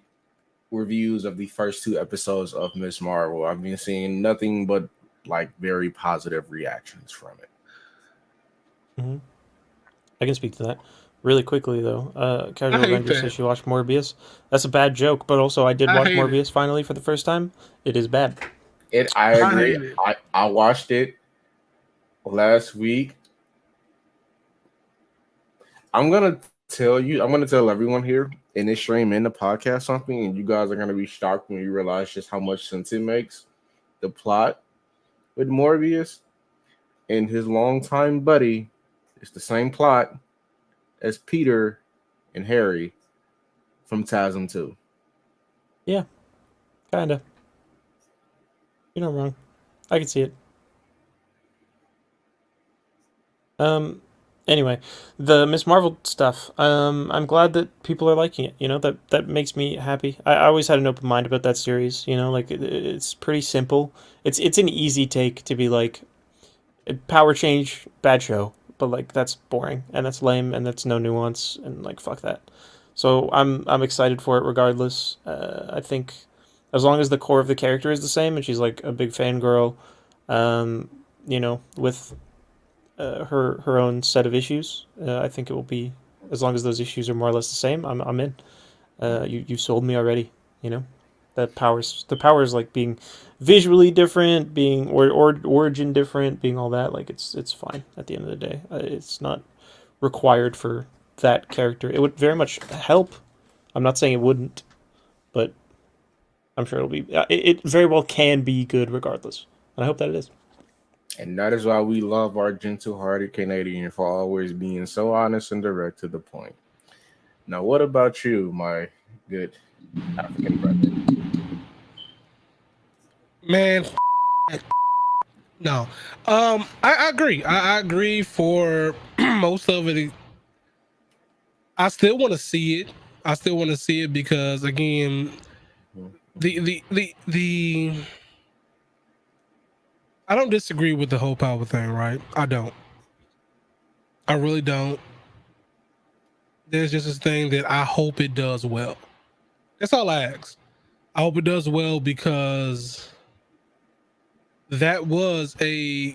reviews of the first 2 episodes of Miss Marvel? I've been seeing nothing but like very positive reactions from it. Mm-hmm. I can speak to that really quickly though. I Casual hate Avenger says that. she watched Morbius. That's a bad joke, but also I did I watch hate it. Morbius finally for the first time. It is bad. I I agree. hate it. I watched it last week. I'm gonna I'm gonna tell everyone here in this stream in the podcast something, and you guys are gonna be shocked when you realize just how much sense it makes. The plot with Morbius and his longtime buddy is the same plot as Peter and Harry from TASM 2. Yeah, kinda. You're not wrong. I can see it. Anyway, the Miss Marvel stuff. I'm glad that people are liking it. You know, that makes me happy. I always had an open mind about that series. You know, like it's pretty simple. It's an easy take to be like, power change, bad show, but like that's boring and that's lame and that's no nuance and like fuck that. So I'm excited for it regardless. I think as long as the core of the character is the same and she's like a big fangirl, you know, with her own set of issues. I think it will be, as long as those issues are more or less the same. I'm in. You sold me already. You know, the powers like being visually different, being or origin different, being all that. Like it's fine at the end of the day. It's not required for that character. It would very much help. I'm not saying it wouldn't, but I'm sure it'll be. It very well can be good regardless, and I hope that it is. And that is why we love our gentle-hearted Canadian for always being so honest and direct to the point. Now, what about you, my good African brother? Man, no. I agree. I agree for most of it. I still want to see it. I still want to see it because again, the I don't disagree with the whole power thing, right? I don't. I really don't. There's just this thing that I hope it does well. That's all I ask. I hope it does well because that was a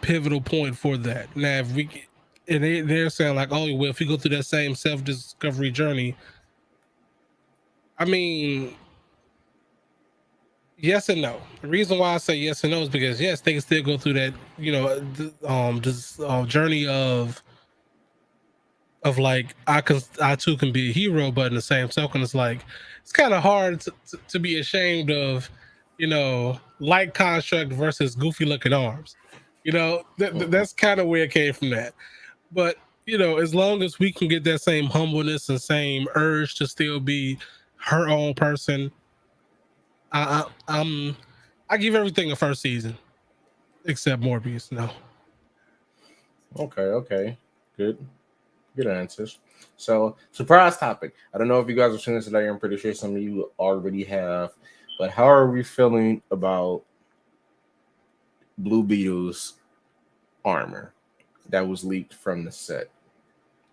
pivotal point for that. Now, if we and they're saying like, oh well, if we go through that same self-discovery journey, I mean, yes and no. The reason why I say yes and no is because yes, they can still go through that this journey of like I too can be a hero, but in the same token, it's like it's kind of hard to be ashamed of, light construct versus goofy looking arms. That's kind of where it came from that. But as long as we can get that same humbleness and same urge to still be her own person, I give everything a first season except Morbius. No. Okay. Good answers. So, surprise topic. I don't know if you guys have seen this today. I'm pretty sure some of you already have. But how are we feeling about Blue Beetle's armor that was leaked from the set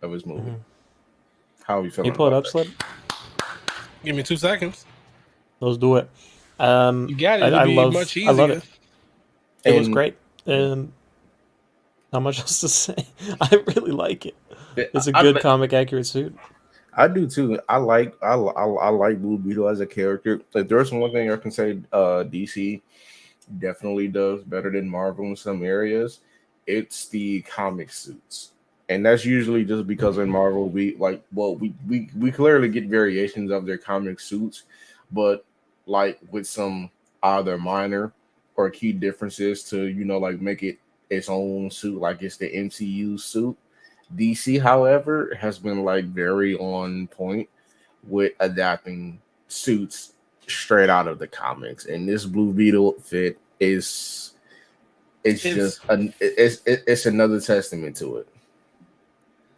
of his movie? Mm-hmm. How are we Can feeling you pull it about up, that? Slip? Give me 2 seconds. Let's do it. You got it. It'll I be love much I love easier. it. It was And- great. Not much else to say. I really like it. It's a I, good comic accurate suit. I do too. I like Blue Beetle as a character. If there's one thing I can say, DC definitely does better than Marvel in some areas. It's the comic suits, and that's usually just because in Marvel we clearly get variations of their comic suits, but like with some either minor or key differences to like make it its own suit, like it's the MCU suit. DC, however, has been like very on point with adapting suits straight out of the comics, and this Blue Beetle fit is it's another testament to it.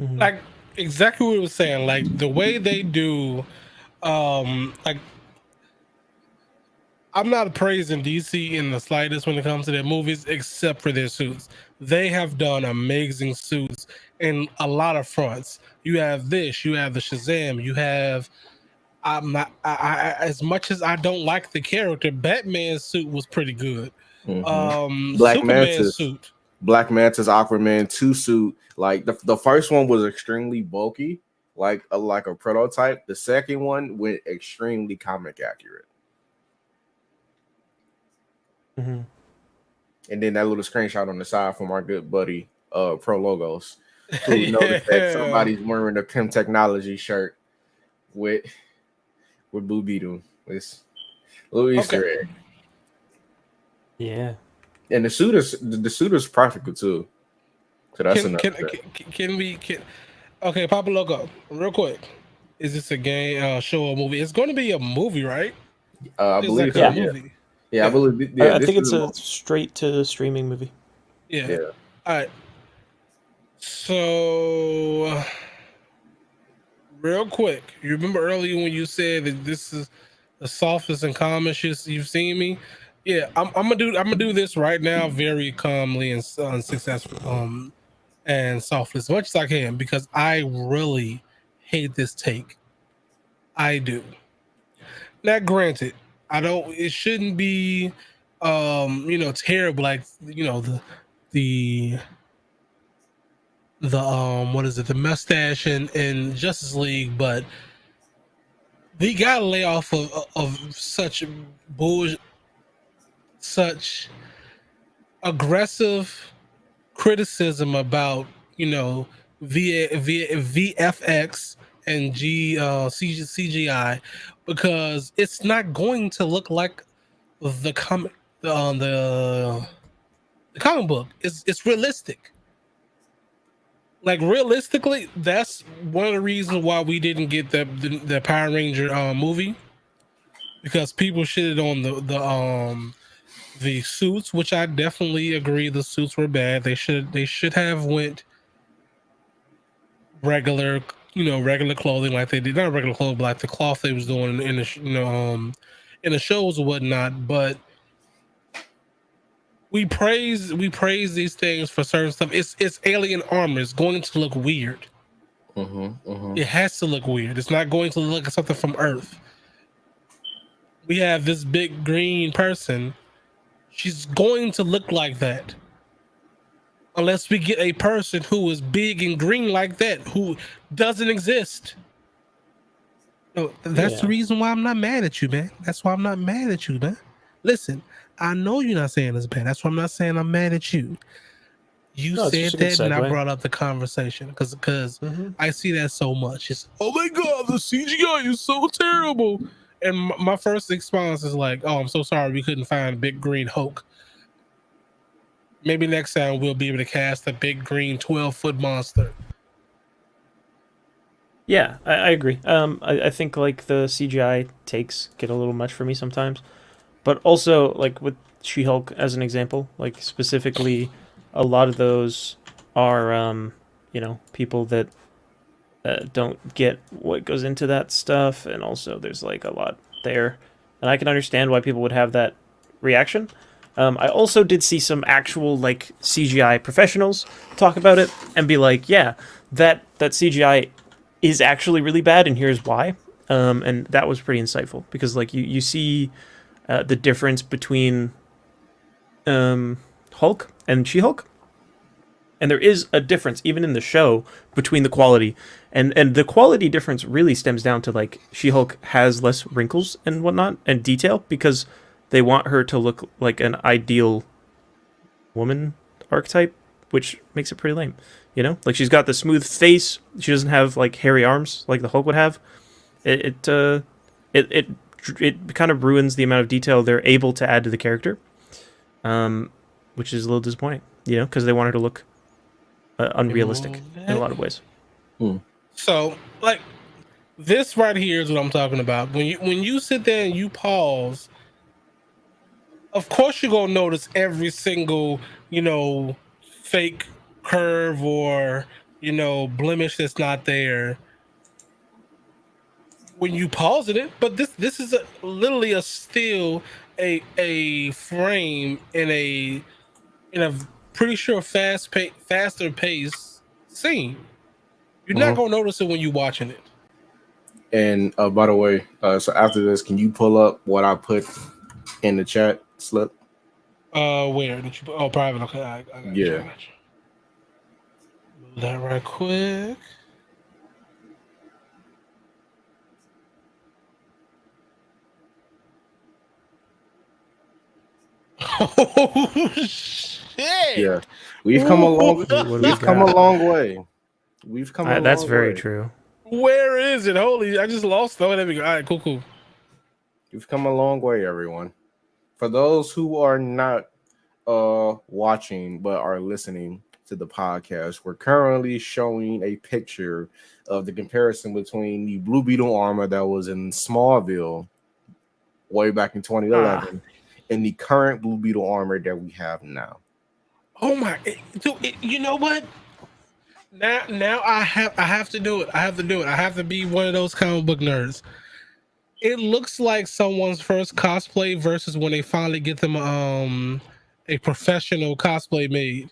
Mhm. Like exactly what I was saying. Like the way they do, like I'm not praising DC in the slightest when it comes to their movies, except for their suits. They have done amazing suits in a lot of fronts. You have this, you have the Shazam, you have. I'm not. As much as I don't like the character, Batman's suit was pretty good. Black Superman's Mantis, suit. Aquaman 2 suit. Like the first one was extremely bulky, like a prototype. The second one went extremely comic accurate. Mhm. And then that little screenshot on the side from our good buddy Pro Logos, who noticed that Yeah. somebody's wearing a Pim Technology shirt with Blue Beetle. It's a little Easter egg. Yeah. And the suit is practical too. So that's Can another can thing. can we can okay, Papa Logo, real quick. Is this a game, show, or movie? It's going to be a movie, right? I Is that believe kind so. of Yeah. movie? Yeah, I Yeah, believe. I, Yeah, I this think is it's a straight to streaming movie. yeah. yeah. All right. So, real quick, you remember earlier when you said that this is the softest and calmest you've seen me? Yeah, I'm gonna do this right now, very calmly and successful, and softly as much as I can, because I really hate this take. I do. Now, granted, I don't. It shouldn't be, terrible. Like the what is it? The mustache in Justice League, but we gotta lay off of such bull, such aggressive criticism about VFX and CGI, because it's not going to look like the comic the comic book. It's realistic. Like realistically, that's one of the reasons why we didn't get the Power Ranger movie, because people shitted on the suits, which I definitely agree the suits were bad. They should have went regular, regular clothing like they did, not regular clothes, but like the cloth they was doing in the in the shows or whatnot. But we praise these things for certain stuff. It's alien armor. It's going to look weird. It has to look weird. It's not going to look like something from Earth. We have this big green person. She's going to look like that unless we get a person who is big and green like that, who doesn't exist. No, that's the Yeah. reason why I'm not mad at you, man. That's why I'm not mad at you, man. Listen, I know you're not saying it's bad. That's why I'm not saying I'm mad at you. You No, it's just said a good that, and I segue. brought up the conversation because Mhm. I see that so much. It's, oh my god, the CGI is so terrible. And my first response is like, oh, I'm so sorry we couldn't find Big Green Hulk. Maybe next time we'll be able to cast a big green 12-foot monster. Yeah, I agree. I think like the CGI takes get a little much for me sometimes, but also like with She-Hulk as an example, like specifically, a lot of those are people that don't get what goes into that stuff, and also there's like a lot there, and I can understand why people would have that reaction. I also did see some actual like CGI professionals talk about it and be like, yeah, that CGI is actually really bad, and here's why. And that was pretty insightful because like you see the difference between Hulk and She-Hulk, And there is a difference even in the show between the quality, and the quality difference really stems down to like She-Hulk has less wrinkles and whatnot and detail because they want her to look like an ideal woman archetype, which makes it pretty lame. You know, like she's got the smooth face. She doesn't have like hairy arms like the Hulk would have. It kind of ruins the amount of detail they're able to add to the character, which is a little disappointing. You know, because they want her to look unrealistic in a lot of ways. So, like, this right here is what I'm talking about. When you sit there and you pause, of course you're gonna notice every single, fake curve or blemish that's not there when you pause it. But this is literally still a frame in a pretty sure faster pace scene. You're not gonna notice it when you're watching it. And by the way, so after this, can you pull up what I put in the chat, Slip? Where did you? Oh, private. Okay, I got you. Yeah. I got you. Move that right quick. Oh shit! Yeah, we've come a long. We've come a long way. We've come. That's very true. Where is it? Holy! I just lost. Oh, there we go. All right, cool. We've come a long way, everyone. For those who are not watching but are listening to the podcast, we're currently showing a picture of the comparison between the Blue Beetle armor that was in Smallville way back in 2011 and the current Blue Beetle armor that we have now. Oh my! Dude, you know what? Now I have to do it. I have to do it. I have to be one of those comic book nerds. It looks like someone's first cosplay versus when they finally get them a professional cosplay made.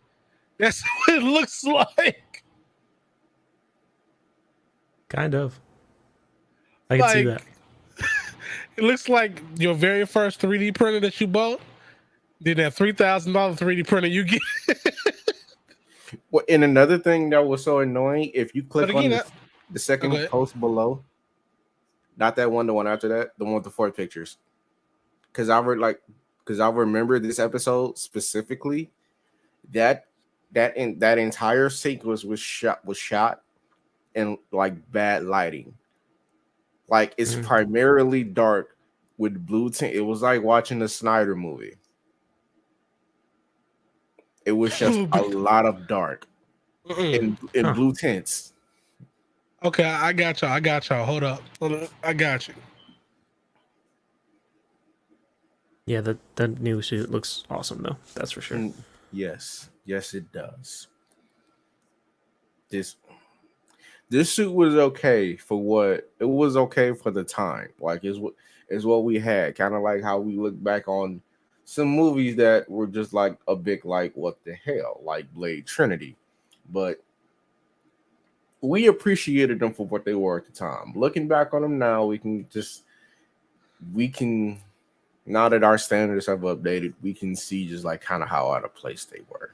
That's what it looks like. Kind of. I can see that. It looks like your very first 3D printer that you bought. Did that $3,000 3D printer you get? Well, and another thing that was so annoying, if you click on the second post below, not that one, the one after that, the one with the 4 pictures, because I remember this episode specifically. That entire sequence was shot in like bad lighting. Like it's primarily dark with blue tint. It was like watching the Snyder movie. It was just a lot of dark in blue tints. Okay, I got y'all. Hold up. I got you. Yeah, that new suit looks awesome though. That's for sure. Yes, it does. This suit was okay for what it was okay for the time. Like is what we had. Kind of like how we look back on some movies that were just like a bit like what the hell, like Blade Trinity, but we appreciated them for what they were at the time. Looking back on them now, we can now that our standards have updated, we can see just like kind of how out of place they were.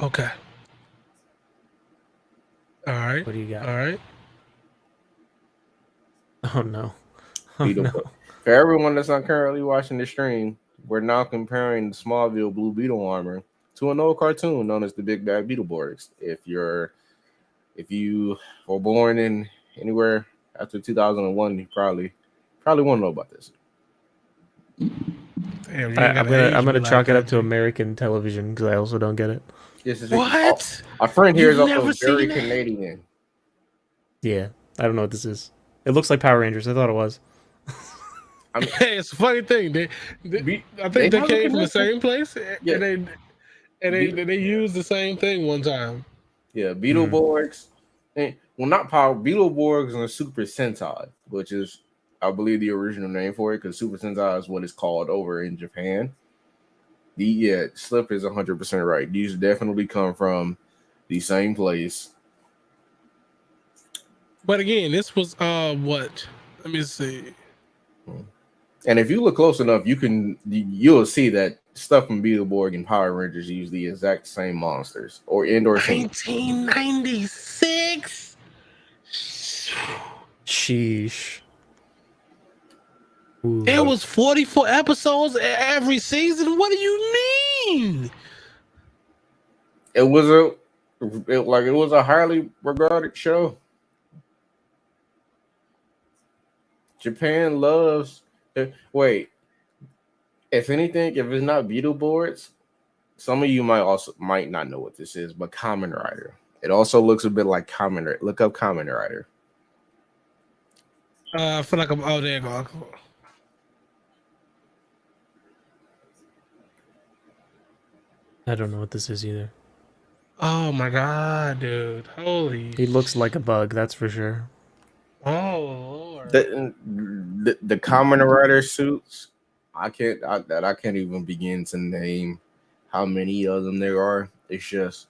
Okay. All right. What do you got? All right. Oh no. No. For everyone that's not currently watching the stream, we're now comparing the Smallville Blue Beetle armor to an old cartoon known as the Big Bad Beetleborgs. If you were born in anywhere after 2001, you probably want to know about this. Damn, I'm gonna chalk it up to American television because I also don't get it. What? Our friend here is also very Canadian. Yeah, I don't know what this is. It looks like Power Rangers. I thought it was. I mean, hey, it's a funny thing. I think they came from the same place, and they used the same thing one time. Yeah, Beetleborgs. Well, not Power Beetleborgs and Super Sentai, which is, I believe, the original name for it, because Super Sentai is what it's called over in Japan. Slip is 100% right. These definitely come from the same place. But again, this was what? Let me see. And if you look close enough, you'll see that stuff from Beetleborg and Power Rangers use the exact same monsters or indoor scenes. 1996. Sheesh. Ooh. It was 44 episodes every season. What do you mean? It was a highly regarded show. Japan loves. Wait, if anything, if it's not Beetleborgs, some of you might not know what this is, but Kamen Rider. It also looks a bit like Kamen Rider. Look up Kamen Rider. I feel like I'm. Oh, there you go. I don't know what this is either. Oh my god, dude! Holy. He looks like a bug, that's for sure. Oh Lord. The Kamen Rider suits. I can't even begin to name how many of them there are. It's just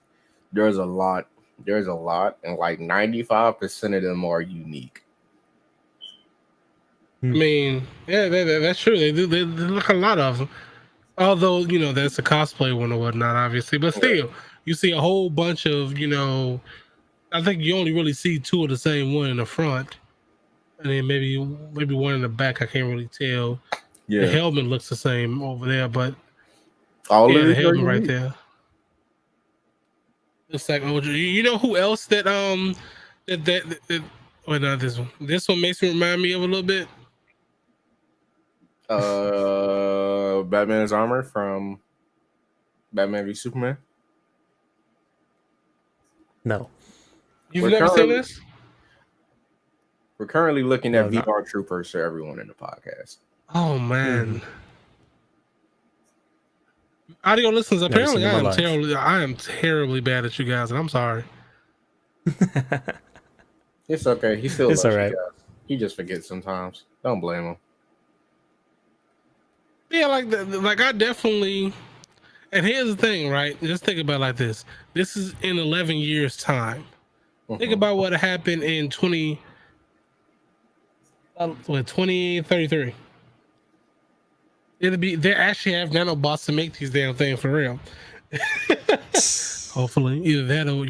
there's a lot, and like 95% of them are unique. I mean, yeah, that's true. They do. They look a lot of them. Although that's a cosplay one or whatnot, obviously. But still, you see a whole bunch of I think you only really see two of the same one in the front, and then maybe one in the back. I can't really tell. Yeah, The helmet looks the same over there, but all yeah, of the these are helmet right unique. there. Looks like you know who else that wait, not this one. This one makes me remind me of a little bit. Batman's armor from Batman v Superman. No. You've We're never seen currently- this? We're currently looking at No, VR Troopers for everyone in the podcast. Oh man. Audio listeners, Never apparently seen them alive. I am terribly bad at you guys, and I'm sorry. It's okay. He still It's loves all right. you guys. He just forgets sometimes. Don't blame him. Yeah, like I definitely. And here's the thing, right? Just think about it like this. This is in 11 years' time. Think about what happened in 2033. They actually have nanobots to make these damn things for real. Hopefully, either that or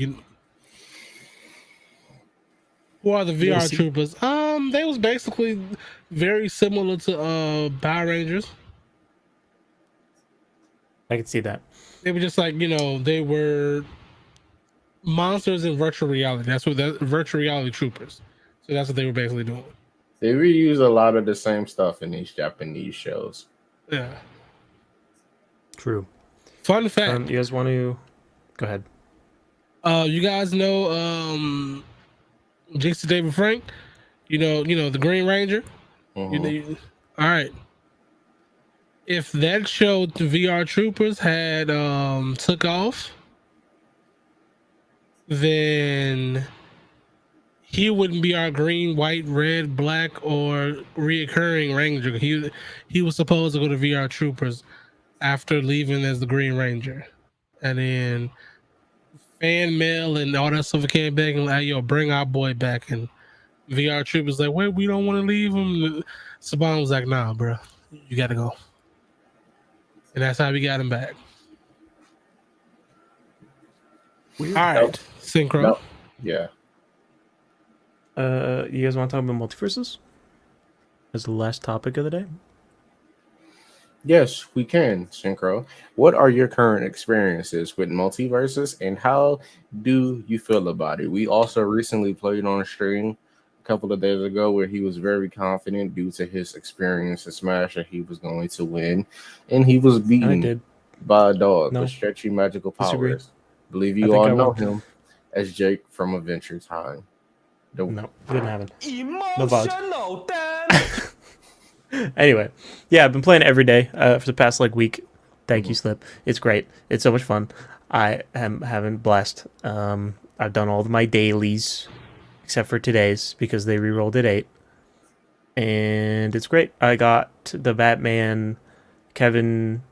who are the VR see. troopers? They was basically very similar to Power Rangers. I can see that. They were just like they were monsters in virtual reality. That's virtual reality troopers. So that's what they were basically doing. They reuse a lot of the same stuff in these Japanese shows. Yeah. True. Fun fact. You guys want to go ahead? You guys know Jinx David Frank? You know the Green Ranger? All right. If that show, the VR Troopers, had took off, then he wouldn't be our green, white, red, black, or reoccurring Ranger. He was supposed to go to VR Troopers after leaving as the Green Ranger, and then fan mail and all that stuff came back and like, yo, bring our boy back. And VR Troopers like, wait, we don't want to leave him. Saban was like, nah, bro, you got to go. And that's how we got him back. Weird. All right, Synchro. Nope. Yeah. You guys want to talk about multiverses as the last topic of the day? Yes, we can, Synchro. What are your current experiences with multiverses and how do you feel about it? We also recently played on a stream a couple of days ago where he was very confident due to his experience in Smash that he was going to win, and he was beaten by a dog with stretchy magical powers. Disagree. Believe you all know him as Jake from Adventure Time. No, didn't happen. Emotional damage. Anyway, yeah, I've been playing it every day for the past week. Thank you, Slip. It's great. It's so much fun. I am having a blast. I've done all of my dailies except for today's because they re-rolled at 8. And it's great. I got the Batman Kevin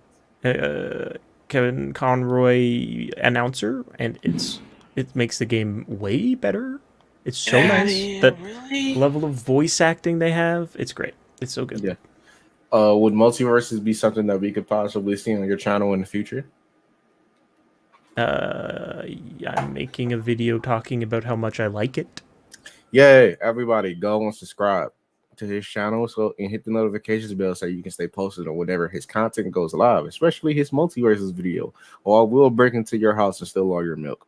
Conroy announcer, and it makes the game way better. It's so nice. That level of voice acting they have, it's great. It's so good. Yeah. Would multiverses be something that we could possibly see on your channel in the future? I'm making a video talking about how much I like it. Yay! Everybody, go and subscribe to his channel and hit the notifications bell so you can stay posted on whenever his content goes live, especially his multiverses video. Or I will break into your house and steal all your milk.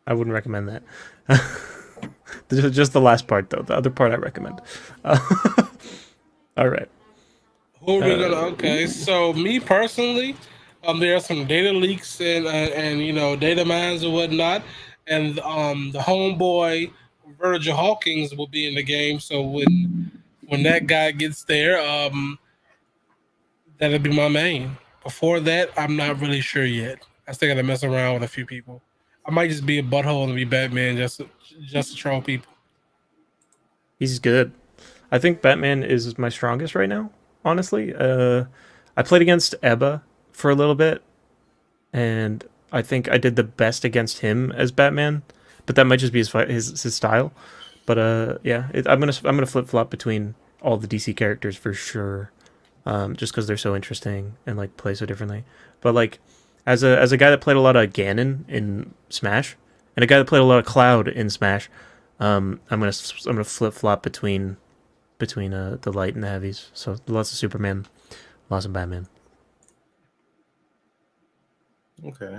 I wouldn't recommend that. Just the last part, though. The other part I recommend. All right. Who are we gonna? Okay, so me personally, there are some data leaks and data mines and whatnot, and the homeboy Virgil Hawkins will be in the game. So when that guy gets there, that'll be my main. Before that, I'm not really sure yet. I still gotta mess around with a few people. I might just be a butthole and be Batman just to troll people. He's good. I think Batman is my strongest right now, honestly. I played against Ebba for a little bit, and I think I did the best against him as Batman, but that might just be his style. But yeah, I'm gonna flip flop between all the DC characters for sure, just because they're so interesting and like play so differently. But like as a guy that played a lot of Ganon in Smash, and a guy that played a lot of Cloud in Smash, I'm gonna flip flop between the light and the heavies. So lots of Superman, lots of Batman. Okay.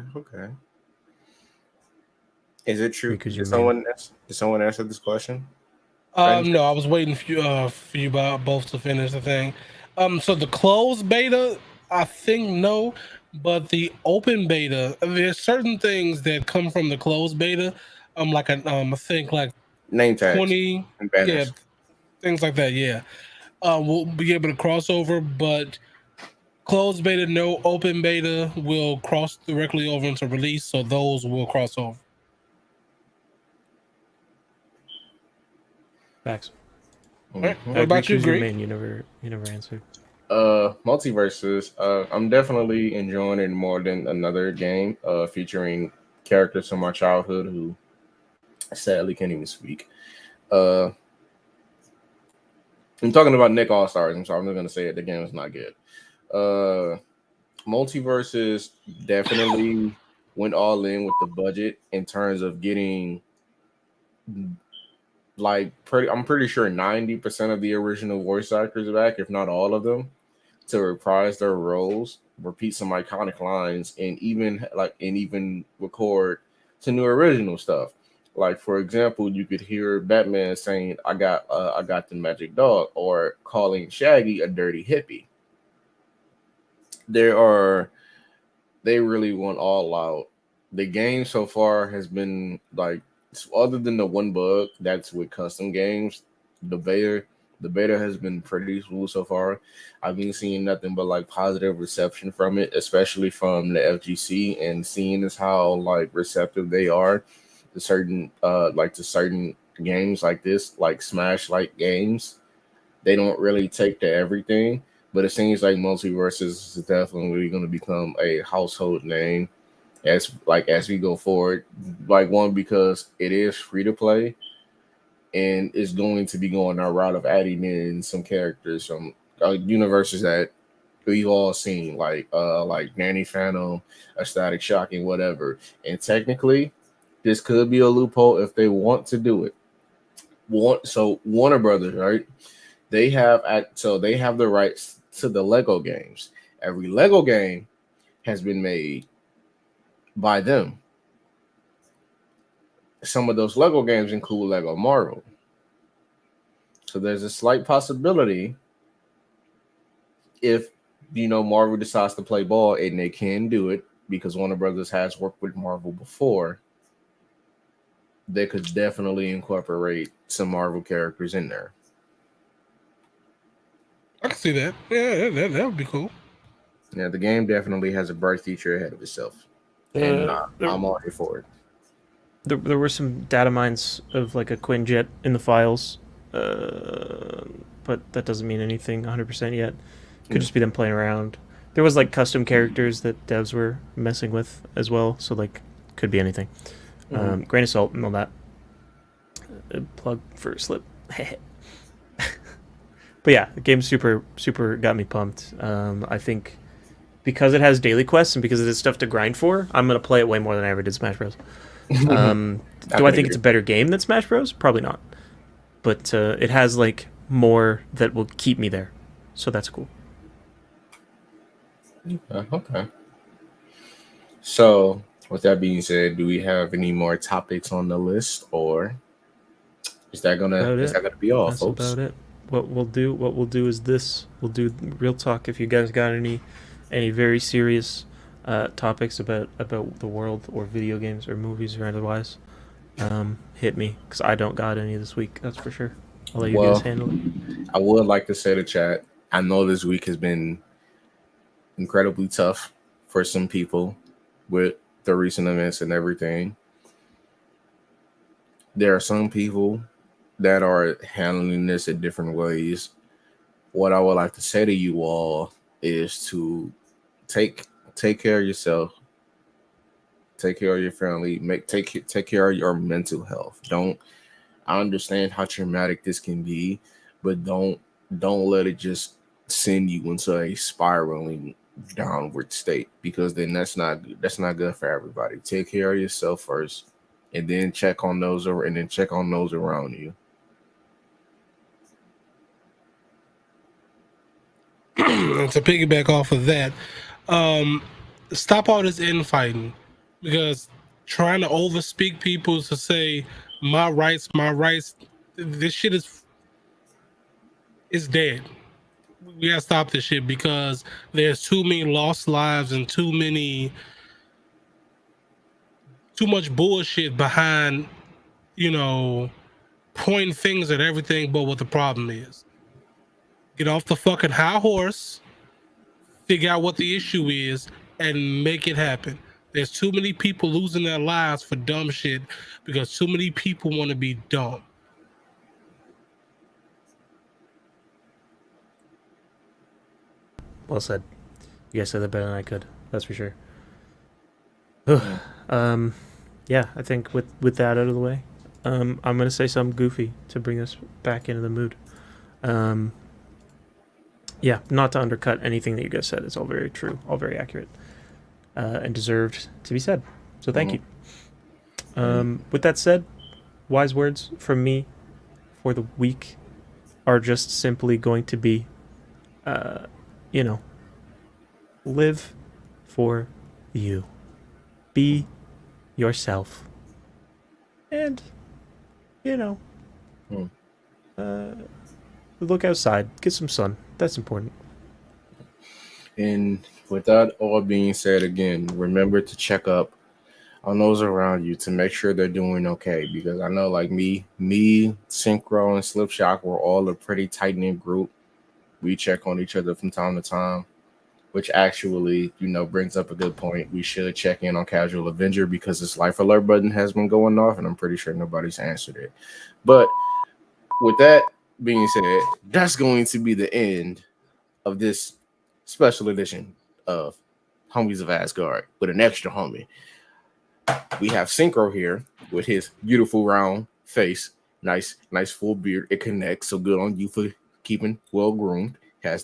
Is it true? Because Did someone answer this question? No, I was waiting for you both to finish the thing. So the closed beta, I think no, but the open beta, there's certain things that come from the closed beta. I think like Name tags 20, and yeah, banners. things like that. Yeah, we'll be able to cross over, but closed beta, no. Open beta will cross directly over into release, so those will cross over. Facts. All right. Mm-hmm. What about you, Choose your Greek? main. You never answered. Multiverses. I'm definitely enjoying it more than another game. Featuring characters from my childhood who sadly can't even speak. I'm talking about Nick All Stars. I'm sorry, I'm not gonna say it. The game is not good. Multiverses definitely went all in with the budget in terms of getting I'm pretty sure 90% of the original voice actors back, if not all of them, to reprise their roles, repeat some iconic lines, and even record some new original stuff. Like for example, you could hear Batman saying, I got the magic dog," or calling Shaggy a dirty hippie. They really went all out. The game so far has been like, other than the one bug that's with custom games, the beta has been pretty smooth so far. I've been seeing nothing but like positive reception from it, especially from the FGC, and seeing as how like receptive they are to certain games like this, like Smash like games. They don't really take to everything, but it seems like Multiverses is definitely going to become a household name as we go forward. Like, one, because it is free to play, and it's going to be going our route of adding in some characters from universes that we've all seen, like Nanny Phantom, a Static Shock, and whatever. And technically, this could be a loophole if they want to do it. So Warner Brothers, right? They have the rights to the Lego games. Every Lego game has been made by them. Some of those Lego games include Lego Marvel. So there's a slight possibility, if Marvel decides to play ball, and they can do it because Warner Brothers has worked with Marvel before, they could definitely incorporate some Marvel characters in there. I can see that. Yeah, that would be cool. Yeah, the game definitely has a bright future ahead of itself, and I'm all here for it. There were some data mines of like a Quinjet in the files, but that doesn't mean anything 100% yet. Could just be them playing around. There was like custom characters that devs were messing with as well, so like could be anything. Grain of salt and all that. Plug for Slip. But But yeah, the game super got me pumped. I think because it has daily quests and because it has stuff to grind for, I'm gonna play it way more than I ever did Smash Bros. Do I think it's a better game than Smash Bros? Probably not. But it has like more that will keep me there, so that's cool. Okay. So, with that being said, do we have any more topics on the list, or is that gonna be all, That's folks? about it. What we'll do is this. We'll do real talk. If you guys got any very serious topics about the world or video games or movies or otherwise, hit me, because I don't got any this week. That's for sure. I'll let you guys handle it. I would like to say to chat, I know this week has been incredibly tough for some people with the recent events and everything. There are some people that are handling this in different ways. What I would like to say to you all is to take care of yourself, take care of your family, take care of your mental health. I understand how traumatic this can be, but don't let it just send you into a spiraling downward state, because then that's not good for everybody. Take care of yourself first, and then check on those around you. And to piggyback off of that, stop all this infighting, because trying to overspeak people to say my rights, this shit is dead. We gotta stop this shit, because there's too many lost lives and too much bullshit behind, pointing fingers at everything but what the problem is. Get off the fucking high horse, figure out what the issue is, and make it happen. There's too many people losing their lives for dumb shit because too many people want to be dumb. Well said. You guys said that better than I could. That's for sure. Yeah, I think with that out of the way, I'm gonna say something goofy to bring us back into the mood. Yeah, not to undercut anything that you guys said. It's all very true, all very accurate, and deserved to be said. So thank you. With that said, wise words from me for the week are just simply going to be, live for you. Be yourself. And, look outside. Get some sun. That's important. And with that all being said, again, remember to check up on those around you to make sure they're doing okay. Because I know, like me, Synchro, and Slipshock, we're all a pretty tight-knit group. We check on each other from time to time, which actually, brings up a good point. We should check in on Casual Avenger, because this life alert button has been going off, and I'm pretty sure nobody's answered it. But with that being said, that's going to be the end of this special edition of Homies of Asgard with an extra homie. We have Synchro here with his beautiful round face, nice full beard. It connects, so good on you for keeping well groomed. Has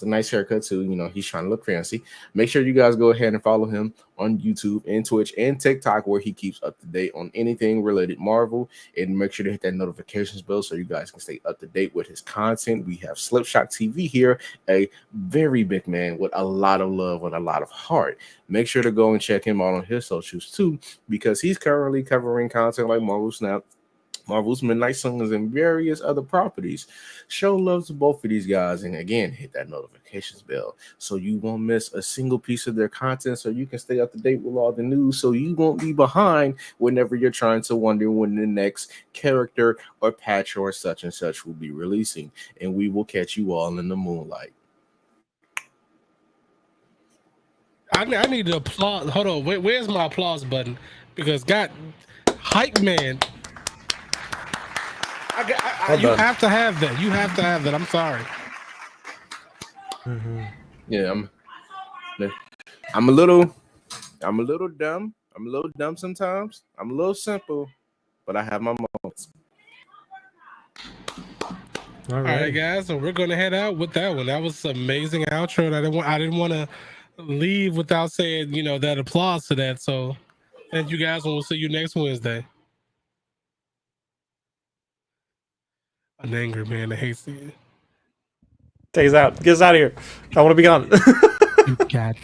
the nice haircut too. He's trying to look fancy. Make sure you guys go ahead and follow him on YouTube and Twitch and TikTok, where he keeps up to date on anything related Marvel. And make sure to hit that notifications bell so you guys can stay up to date with his content. We have Slipshock TV here, a very big man with a lot of love and a lot of heart. Make sure to go and check him out on his socials too, because he's currently covering content like Marvel Snap, Marvel's Midnight Suns, and various other properties. Show love to both of these guys, and again, hit that notifications bell so you won't miss a single piece of their content, so you can stay up to date with all the news, so you won't be behind whenever you're trying to wonder when the next character or patch or such and such will be releasing. And we will catch you all in the moonlight. I need to applaud. Hold on, where's my applause button? Because hype man. You have to have that. You have to have that. I'm sorry. Mm-hmm. Yeah, I'm a little dumb. I'm a little dumb sometimes. I'm a little simple, but I have my moments. All All right, right. guys, so we're gonna head out with that one. That was an amazing outro, and I didn't want to leave without saying, that applause to that. So, thank you guys, and we'll see you next Wednesday. An angry man that hates you. Take us out. Get us out of here. I want to be gone. You got